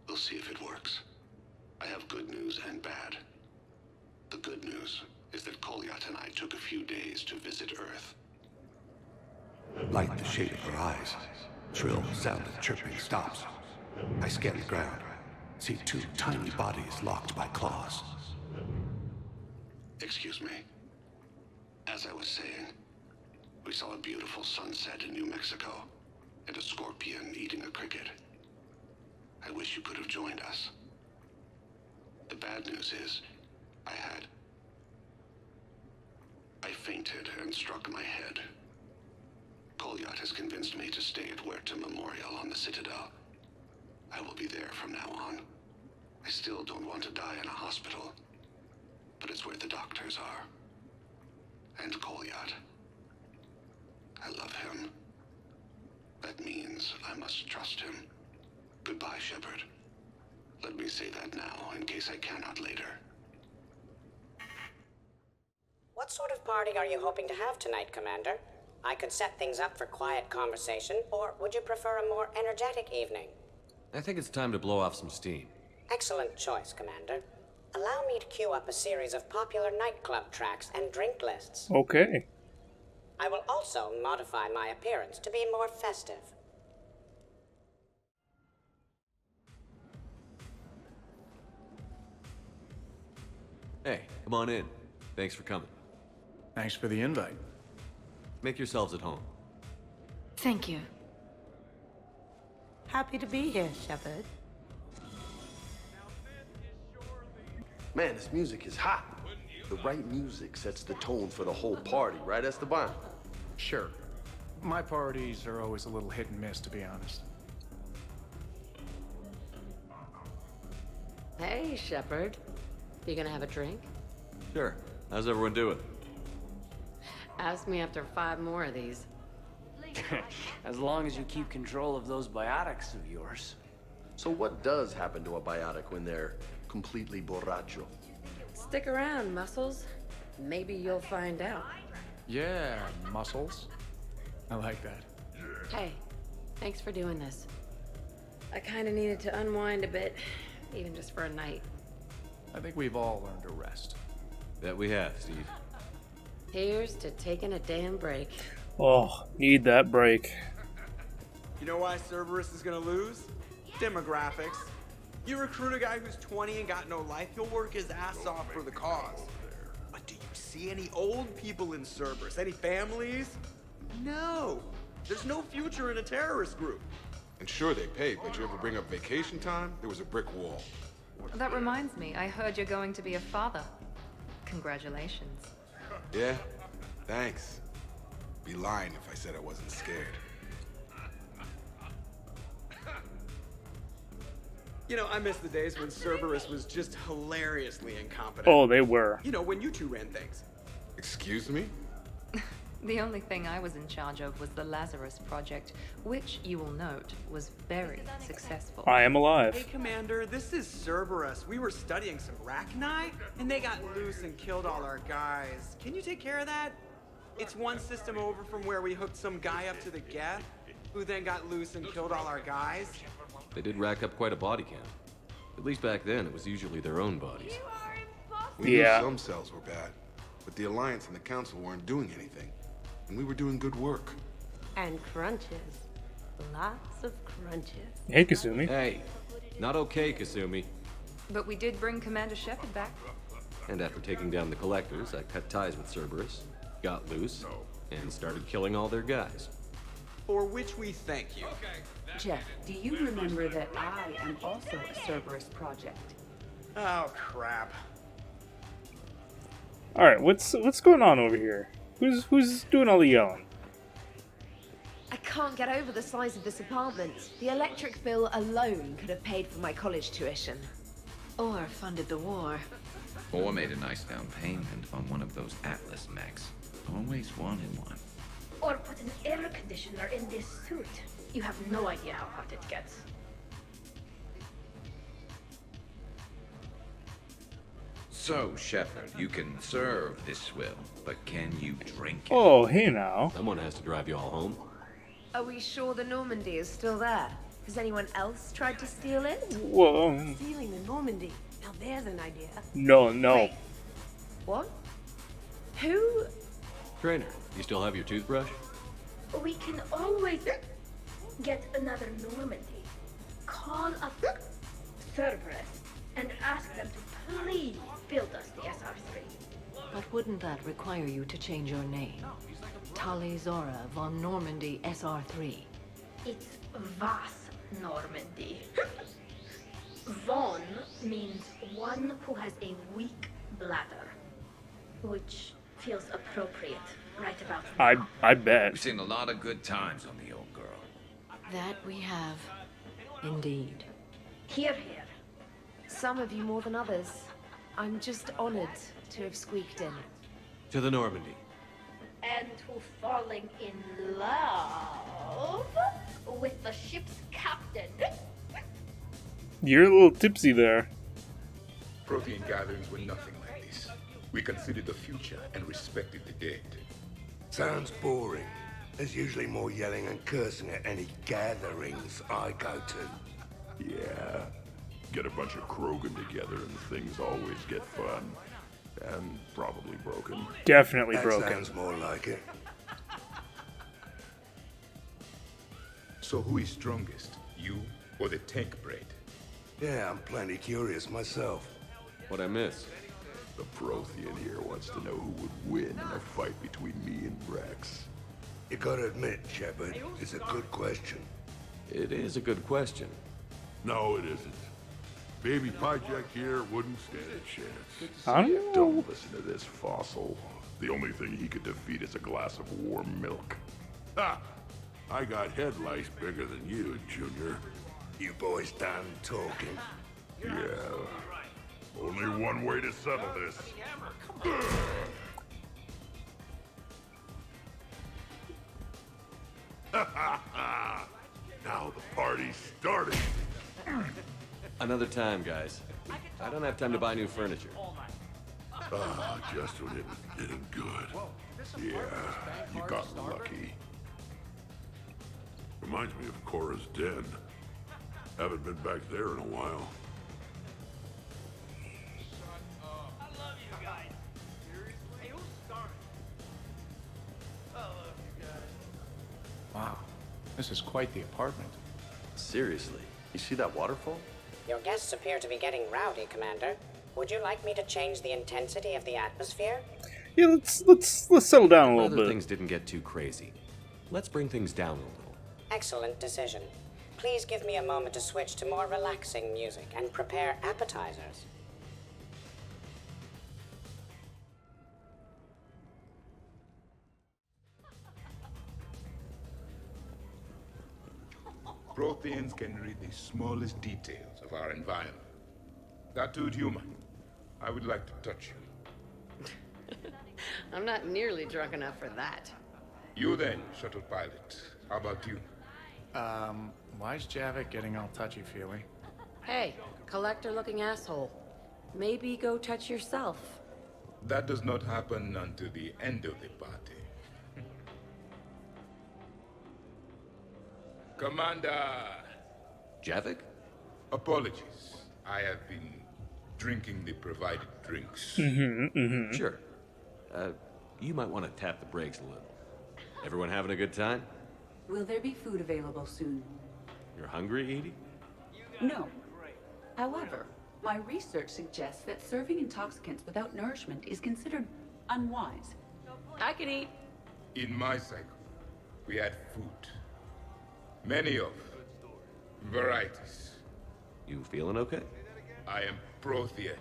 We'll see if it works. I have good news and bad. The good news is that Kolyat and I took a few days to visit Earth. Like the shade of her eyes. Shrill sound of chirping stops. I scan the ground. See two tiny bodies locked by claws. Excuse me. As I was saying, we saw a beautiful sunset in New Mexico, and a scorpion eating a cricket. I wish you could have joined us. The bad news is, I fainted and struck my head. Kolyat has convinced me to stay at Huerta Memorial on the Citadel. I will be there from now on. I still don't want to die in a hospital, but it's where the doctors are. And Kolyat. I love him. That means I must trust him. Goodbye, Shepard. Let me say that now, in case I cannot later. What sort of party are you hoping to have tonight, Commander? I could set things up for quiet conversation, or would you prefer a more energetic evening? I think it's time to blow off some steam. Excellent choice, Commander. Allow me to queue up a series of popular nightclub tracks and drink lists. Okay. I will also modify my appearance to be more festive. Hey, come on in. Thanks for coming. Thanks for the invite. Make yourselves at home. Thank you. Happy to be here, Shepard. Man, this music is hot. The right music sets the tone for the whole party, right, Esteban? Sure. My parties are always a little hit and miss, to be honest. Hey, Shepard. You gonna have a drink? Sure. How's everyone doing? Ask me after 5 more of these. As long as you keep control of those biotics of yours. So what does happen to a biotic when they're completely borracho? Stick around, Muscles. Maybe you'll find out. Yeah, muscles. I like that. Hey, thanks for doing this. I kinda needed to unwind a bit, even just for a night. I think we've all learned to rest. That we have, Steve. Here's to taking a damn break. Oh, need that break. You know why Cerberus is gonna lose? Demographics. You recruit a guy who's 20 and got no life, he'll work his ass off for the cause. But do you see any old people in Cerberus? Any families? No. There's no future in a terrorist group. And sure, they pay, but you ever bring up vacation time, there was a brick wall. That reminds me, I heard you're going to be a father. Congratulations. Yeah? Thanks. Be lying if I said I wasn't scared. You know, I miss the days when Cerberus was just hilariously incompetent. Oh, they were. You know, when you two ran things. Excuse me? The only thing I was in charge of was the Lazarus Project, which, you will note, was very successful. I am alive. Hey, Commander, this is Cerberus. We were studying some Rachni, and they got loose and killed all our guys. Can you take care of that? It's one system over from where we hooked some guy up to the Geth, who then got loose and killed all our guys. They did rack up quite a body count. At least back then, it was usually their own bodies. We knew some cells were bad, but the Alliance and the Council weren't doing anything. And we were doing good work. And crunches. Lots of crunches. Hey, Kasumi. Hey, not okay, Kasumi. But we did bring Commander Shepard back. And after taking down the Collectors, I cut ties with Cerberus, got loose, and started killing all their guys. For which we thank you. Jeff, do you remember that I am also a Cerberus project? Oh, crap. Alright, what's going on over here? Who's doing all the yelling? I can't get over the size of this apartment. The electric bill alone could have paid for my college tuition. Or funded the war. Or made a nice down payment on one of those Atlas mechs. Always wanted one. Or put an air conditioner in this suit. You have no idea how hot it gets. So, Shepard, you can serve this swill, but can you drink it? Oh, hey now. Someone has to drive you all home. Are we sure the Normandy is still there? Has anyone else tried to steal it? Well, Stealing the Normandy. Now there's an idea. no. Wait. What? Who? Trainer, you still have your toothbrush? We can always get another Normandy. Call up Cerberus and ask them to please build us the SR3. But wouldn't that require you to change your name? Tali Zora von Normandy SR3. It's Vas Normandy. Von means one who has a weak bladder, which feels appropriate right about now. I bet. We've seen a lot of good times on the old girl. That we have. Indeed. Here. Some of you more than others. I'm just honored to have squeaked in. To the Normandy. And to falling in love with the ship's captain. You're a little tipsy there. Protein gatherings were nothing like this. We considered the future and respected the dead. Sounds boring. There's usually more yelling and cursing at any gatherings I go to. Yeah. Get a bunch of Krogan together and things always get fun. And probably broken. Definitely that broken. Sounds more like it. So who is strongest? You or the tank braid? Yeah, I'm plenty curious myself. What I miss? The Prothean here wants to know who would win in a fight between me and Rex. You gotta admit, Shepard, it's a good question. It is a good question. No, it isn't. Baby Pyjack here wouldn't stand a chance. I don't know. Don't listen to this fossil. The only thing he could defeat is a glass of warm milk. Ha! I got head lice bigger than you, Junior. You boys done talking? Yeah. Only one way to settle this. Now the party's starting. Another time, guys. I don't have time to buy new furniture. Just when it was getting good. Yeah, you got lucky. Reminds me of Cora's den. Haven't been back there in a while. Wow, this is quite the apartment. Seriously, you see that waterfall? Your guests appear to be getting rowdy, Commander. Would you like me to change the intensity of the atmosphere? Yeah, let's settle down a little Other bit. things didn't get too crazy. Let's bring things down a little. Excellent decision. Please give me a moment to switch to more relaxing music and prepare appetizers. Protheans can read the smallest details of our environment. Tattooed human, I would like to touch you. I'm not nearly drunk enough for that. You then, shuttle pilot. How about you? Why's Javik getting all touchy-feely? Hey, collector-looking asshole. Maybe go touch yourself. That does not happen until the end of the party. Commander! Javik? Apologies. I have been drinking the provided drinks. Sure. You might want to tap the brakes a little. Everyone having a good time? Will there be food available soon? You're hungry, Edie? No. However, my research suggests that serving intoxicants without nourishment is considered unwise. I can eat. In my cycle, we had food. Many of varieties. You feeling okay? I am Prothean.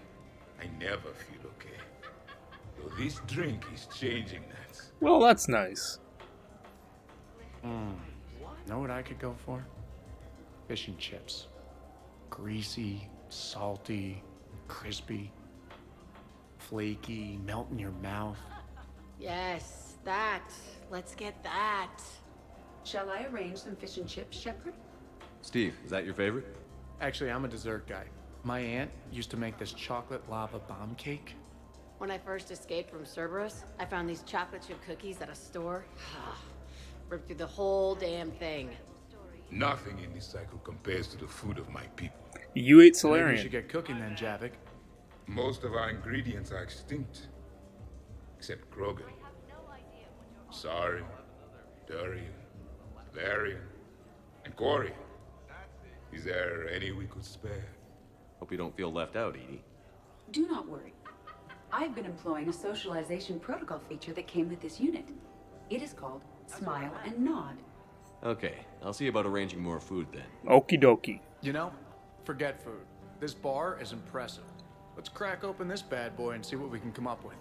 I never feel okay. Though this drink is changing that. Well, that's nice. Know what I could go for? Fish and chips. Greasy, salty, crispy, flaky, melt in your mouth. Yes, that. Let's get that. Shall I arrange some fish and chips, Shepard? Steve, is that your favorite? Actually, I'm a dessert guy. My aunt used to make this chocolate lava bomb cake. When I first escaped from Cerberus, I found these chocolate chip cookies at a store. Ripped through the whole damn thing. Nothing in this cycle compares to the food of my people. You ate Maybe Solarian. you should get cooking then, Javik. Most of our ingredients are extinct. Except Krogan. Saurian, Durian, Valerian, and Corian. Is there any we could spare? Hope you don't feel left out, Edie. Do not worry. I've been employing a socialization protocol feature that came with this unit. It is called Smile and Nod. Okay, I'll see about arranging more food then. Okie dokie. You know, forget food. This bar is impressive. Let's crack open this bad boy and see what we can come up with.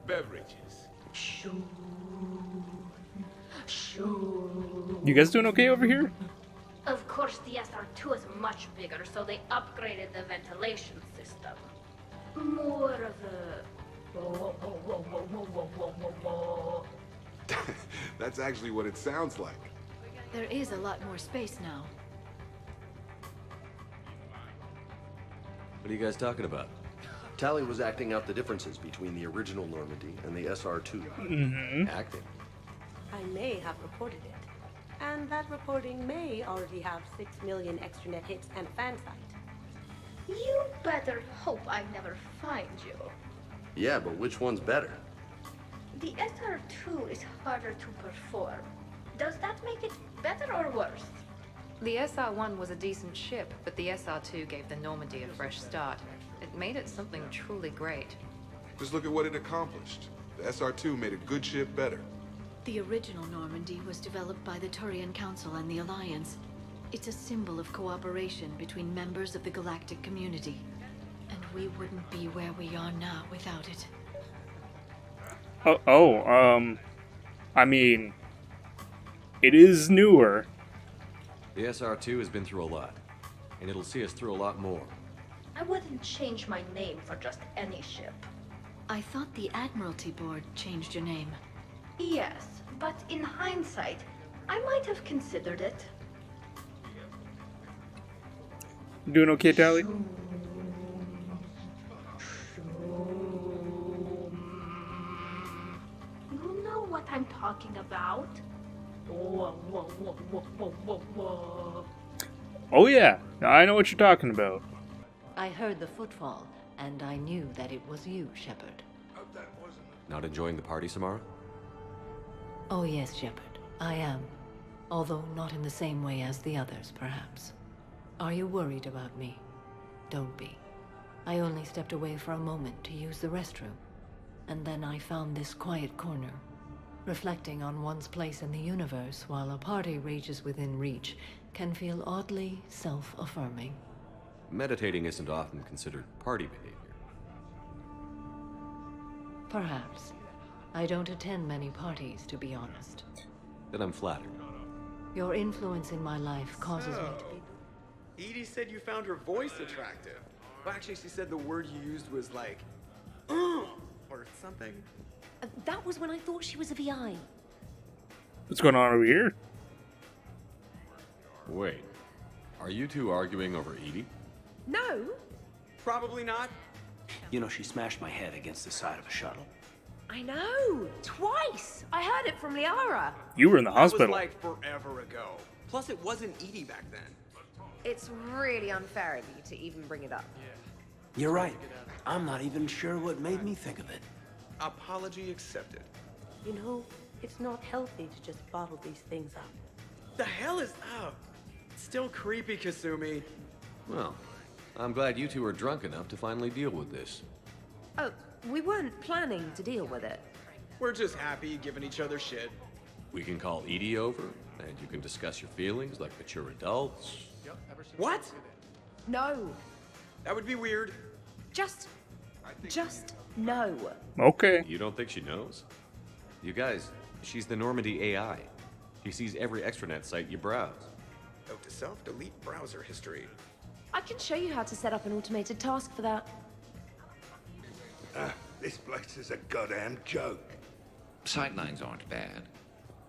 Beverages. You guys doing okay over here? Of course, the SR2 is much bigger, so they upgraded the ventilation system. More of a... That's actually what it sounds like. There is a lot more space now. What are you guys talking about? Tally was acting out the differences between the original Normandy and the SR2. Acting? I may have reported it. And that reporting may already have 6 million extranet hits and a fan site. You better hope I never find you. Yeah, but which one's better? The SR2 is harder to perform. Does that make it better or worse? The SR-1 was a decent ship, but the SR-2 gave the Normandy a fresh start. It made it something truly great. Just look at what it accomplished. The SR2 made a good ship better. The original Normandy was developed by the Turian Council and the Alliance. It's a symbol of cooperation between members of the galactic community. And we wouldn't be where we are now without it. I mean, it is newer. The SR2 has been through a lot, and it'll see us through a lot more. I wouldn't change my name for just any ship. I thought the Admiralty Board changed your name. Yes, but in hindsight, I might have considered it. Doing okay, Tally? You know what I'm talking about? Oh yeah, I know what you're talking about. I heard the footfall, and I knew that it was you, Shepard. Not enjoying the party, Samara? Oh yes, Shepard, I am. Although not in the same way as the others, perhaps. Are you worried about me? Don't be. I only stepped away for a moment to use the restroom, and then I found this quiet corner. Reflecting on one's place in the universe while a party rages within reach can feel oddly self-affirming. Meditating isn't often considered party behavior. Perhaps. I don't attend many parties, to be honest. Then I'm flattered. Your influence in my life causes me to be... Edie said you found her voice attractive. Well, actually, she said the word you used was like, or something. That was when I thought she was a VI. What's going on over here? Wait, are you two arguing over Edie? No. Probably not. You know, she smashed my head against the side of a shuttle. I know! Twice! I heard it from Liara. You were in the hospital. That was like forever ago. Plus, it wasn't Edie back then. It's really unfair of you to even bring it up. You're right. I'm not even sure what made me think of it. Apology accepted. You know, it's not healthy to just bottle these things up. The hell is up? It's still creepy, Kasumi. Well, I'm glad you two are drunk enough to finally deal with this. Oh, we weren't planning to deal with it. We're just happy giving each other shit. We can call Edie over, and you can discuss your feelings like mature adults. What? No. That would be weird. Just no. Okay. You don't think she knows? You guys, she's the Normandy AI. She sees every extranet site you browse. Note to self, delete browser history. I can show you how to set up an automated task for that. This place is a goddamn joke. Sightlines aren't bad.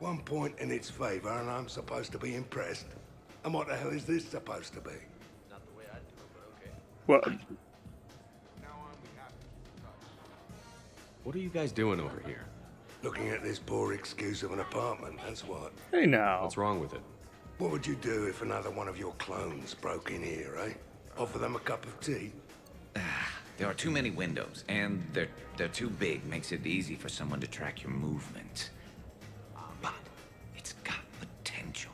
One point in its favor and I'm supposed to be impressed. And what the hell is this supposed to be? Well, What are you guys doing over here? Looking at this poor excuse of an apartment, that's what. hey now. What's wrong with it? What would you do if another one of your clones broke in here, eh? Offer them a cup of tea? There are too many windows, and they're too big. Makes it easy for someone to track your movement. But it's got potential.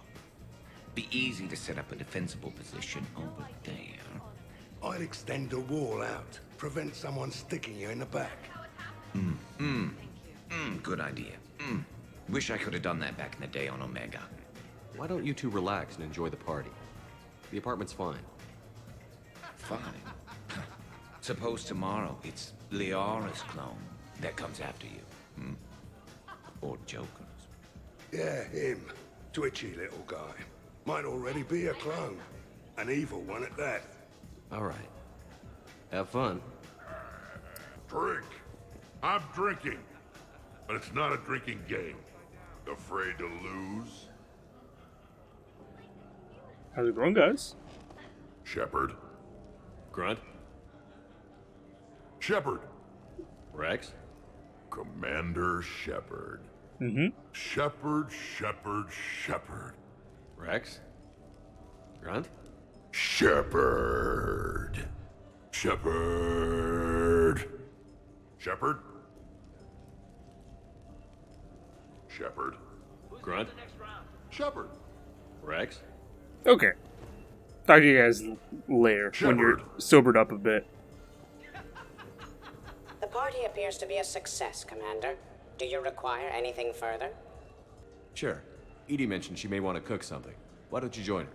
Be easy to set up a defensible position over there. I'd extend the wall out. Prevent someone sticking you in the back. Good idea. Wish I could have done that back in the day on Omega. Why don't you two relax and enjoy the party? The apartment's fine. Fine. Suppose tomorrow it's Liara's clone that comes after you. Or Joker's. Yeah, him. Twitchy little guy. Might already be a clone. An evil one at that. All right. Have fun. Drink. I'm drinking. But it's not a drinking game. Afraid to lose? How's it going, guys? Shepard. Grunt? Shepard. Rex? Commander Shepard. Shepard, Shepard, Shepard. Rex? Grunt? Shepard. Shepard. Shepard. Shepard. Grunt? Shepard. Rex? Okay. Talk to you guys later when you're sobered up a bit. The party appears to be a success, Commander. Do you require anything further? Sure. Edie mentioned she may want to cook something. Why don't you join her?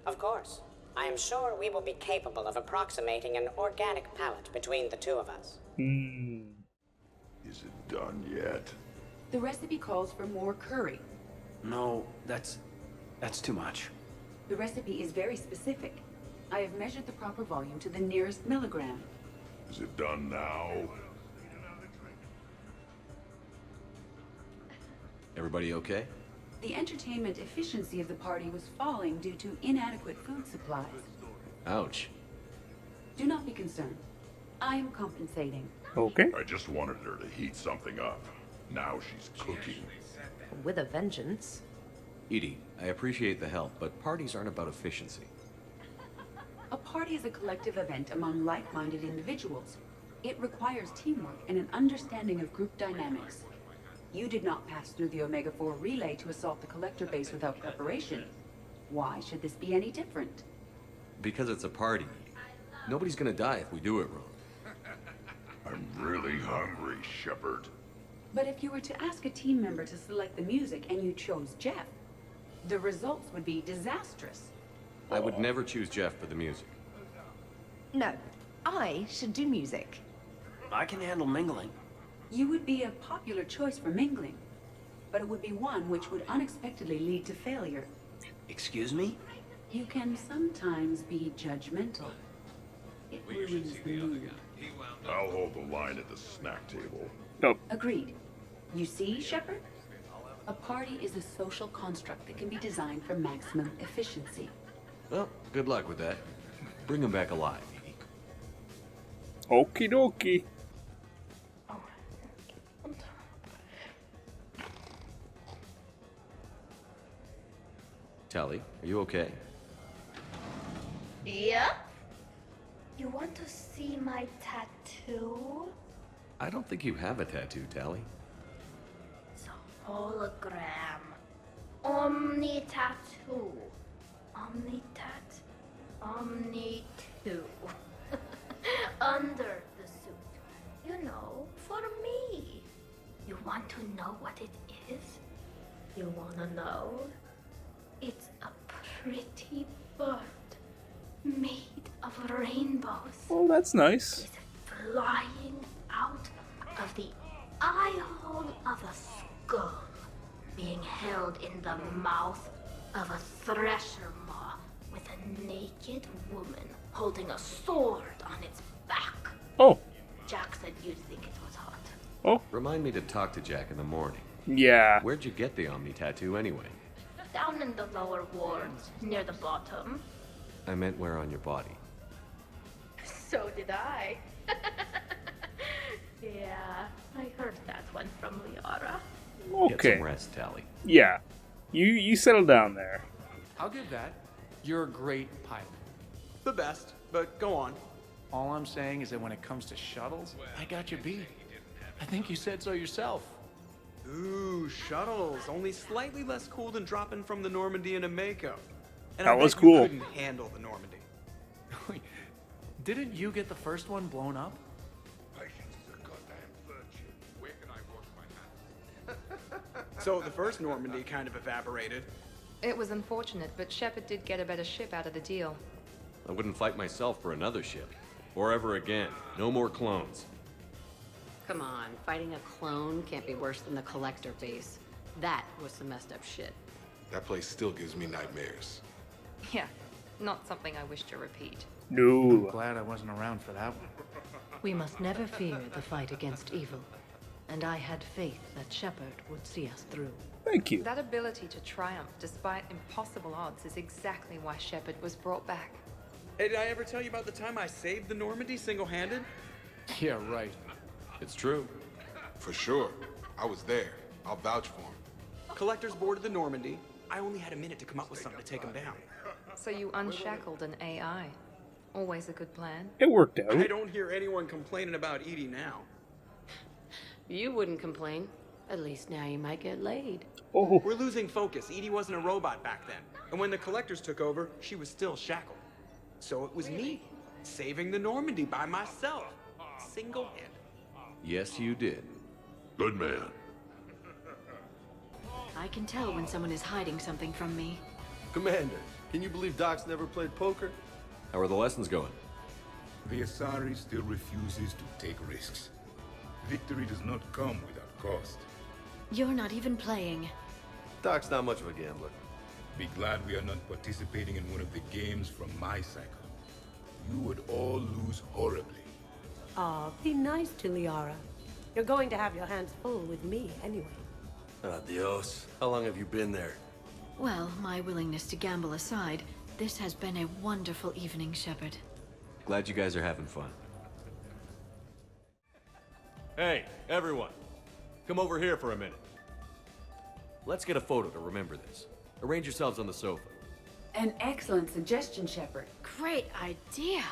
Of course. I am sure we will be capable of approximating an organic palate between the two of us. Is it done yet? The recipe calls for more curry. No, that's too much. The recipe is very specific. I have measured the proper volume to the nearest milligram. Is it done now? Everybody okay? The entertainment efficiency of the party was falling due to inadequate food supplies. Ouch. Do not be concerned. I am compensating. Okay. I just wanted her to heat something up. Now she's cooking. With a vengeance. Edie, I appreciate the help, but parties aren't about efficiency. A party is a collective event among like-minded individuals. It requires teamwork and an understanding of group dynamics. You did not pass through the Omega-4 relay to assault the Collector base without preparation. Why should this be any different? Because it's a party. Nobody's gonna die if we do it wrong. I'm really hungry, Shepard. But if you were to ask a team member to select the music and you chose Jeff, the results would be disastrous. I would never choose Jeff for the music. No, I should do music. I can handle mingling. You would be a popular choice for mingling, but it would be one which would unexpectedly lead to failure. Excuse me? You can sometimes be judgmental. It ruins the mood. I'll hold the line at the snack table. Agreed. You see, Shepard? A party is a social construct that can be designed for maximum efficiency. Well, good luck with that. Bring him back alive, Edie. Okie dokie. Tally, are you okay? Yep. You want to see my tattoo? I don't think you have a tattoo, Tally. It's a hologram. Omni tattoo. Omni tat. Omni 2. Under the suit. You know, for me. You want to know what it is? You wanna know? It's a pretty bird made of rainbows Oh, that's nice. flying out of the eye hole of a skull, being held in the mouth of a thresher maw with a naked woman holding a sword on its back. Oh. Jack said you'd think it was hot. Oh. Remind me to talk to Jack in the morning. Yeah. Where'd you get the Omni tattoo anyway? Down in the lower wards, near the bottom. I meant where on your body. So did I. Yeah, I heard that one from Liara. Okay. Get some rest, Tally. Yeah. You settle down there. I'll give that. You're a great pilot. The best, but go on. All I'm saying is that when it comes to shuttles, I got you beat. I think you said so yourself. Ooh, shuttles. Only slightly less cool than dropping from the Normandy in a Mako. And That I was bet you cool. couldn't handle the Normandy. Wait, didn't you get the first one blown up? So the first Normandy kind of evaporated. It was unfortunate, but Shepard did get a better ship out of the deal. I wouldn't fight myself for another ship. Or ever again. No more clones. Come on, fighting a clone can't be worse than the Collector base. That was some messed up shit. That place still gives me nightmares. Yeah, not something I wish to repeat. No. I'm glad I wasn't around for that one. We must never fear the fight against evil. And I had faith that Shepard would see us through. Thank you. That ability to triumph despite impossible odds is exactly why Shepard was brought back. Hey, did I ever tell you about the time I saved the Normandy single-handed? Yeah, right. It's true. For sure. I was there. I'll vouch for him. Collectors boarded the Normandy. I only had a minute to come up with something to take them down. So you unshackled an AI. Always a good plan. It worked out. I don't hear anyone complaining about Edie now. You wouldn't complain. At least now you might get laid. Oh. We're losing focus. Edie wasn't a robot back then. And when the Collectors took over, she was still shackled. So it was me, saving the Normandy by myself. Single-handed. Yes, you did. Good man. I can tell when someone is hiding something from me. Commander, can you believe Doc's never played poker? How are the lessons going? The Asari still refuses to take risks. Victory does not come without cost. You're not even playing. Doc's not much of a gambler. Be glad we are not participating in one of the games from my cycle. You would all lose horribly. Aw, be nice to Liara. You're going to have your hands full with me anyway. Adios. How long have you been there? Well, my willingness to gamble aside, this has been a wonderful evening, Shepard. Glad you guys are having fun. Hey, everyone. Come over here for a minute. Let's get a photo to remember this. Arrange yourselves on the sofa. An excellent suggestion, Shepard. Great idea.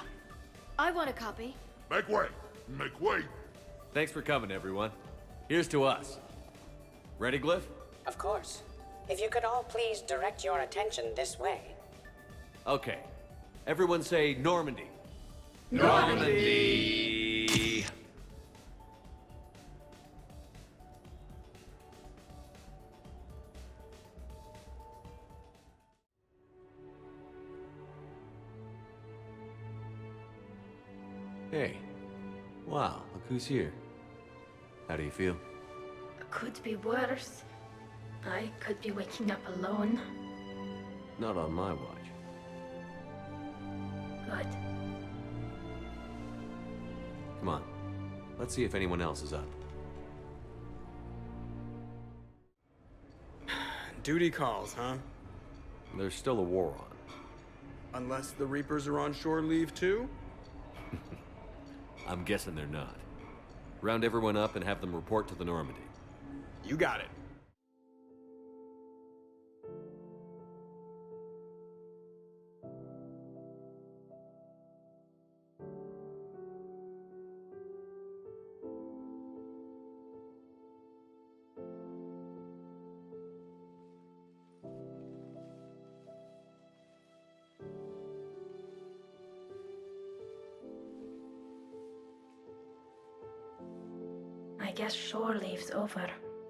I want a copy. Make way! Make way! Thanks for coming, everyone. Here's to us. Ready, Glyph? Of course. If you could all please direct your attention this way. Okay. Everyone say Normandy. Normandy! Hey. Wow, look who's here. How do you feel? Could be worse. I could be waking up alone. Not on my watch. Good. Come on. Let's see if anyone else is up. Duty calls, huh? There's still a war on. Unless the Reapers are on shore leave too? I'm guessing they're not. Round everyone up and have them report to the Normandy. You got it. I guess shore leave's over.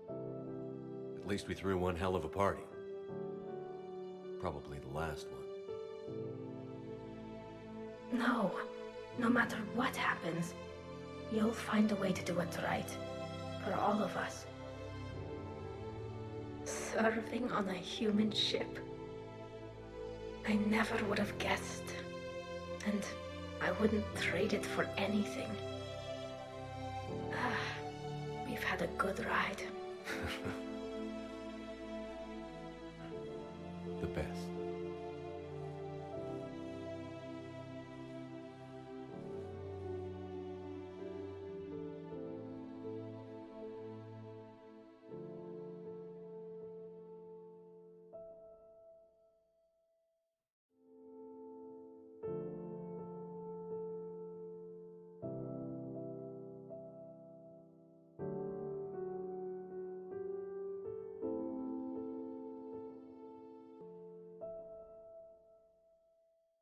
At least we threw one hell of a party. Probably the last one. No. No matter what happens, you'll find a way to do what's right. For all of us. Serving on a human ship. I never would have guessed. And I wouldn't trade it for anything. We've had a good ride. The best.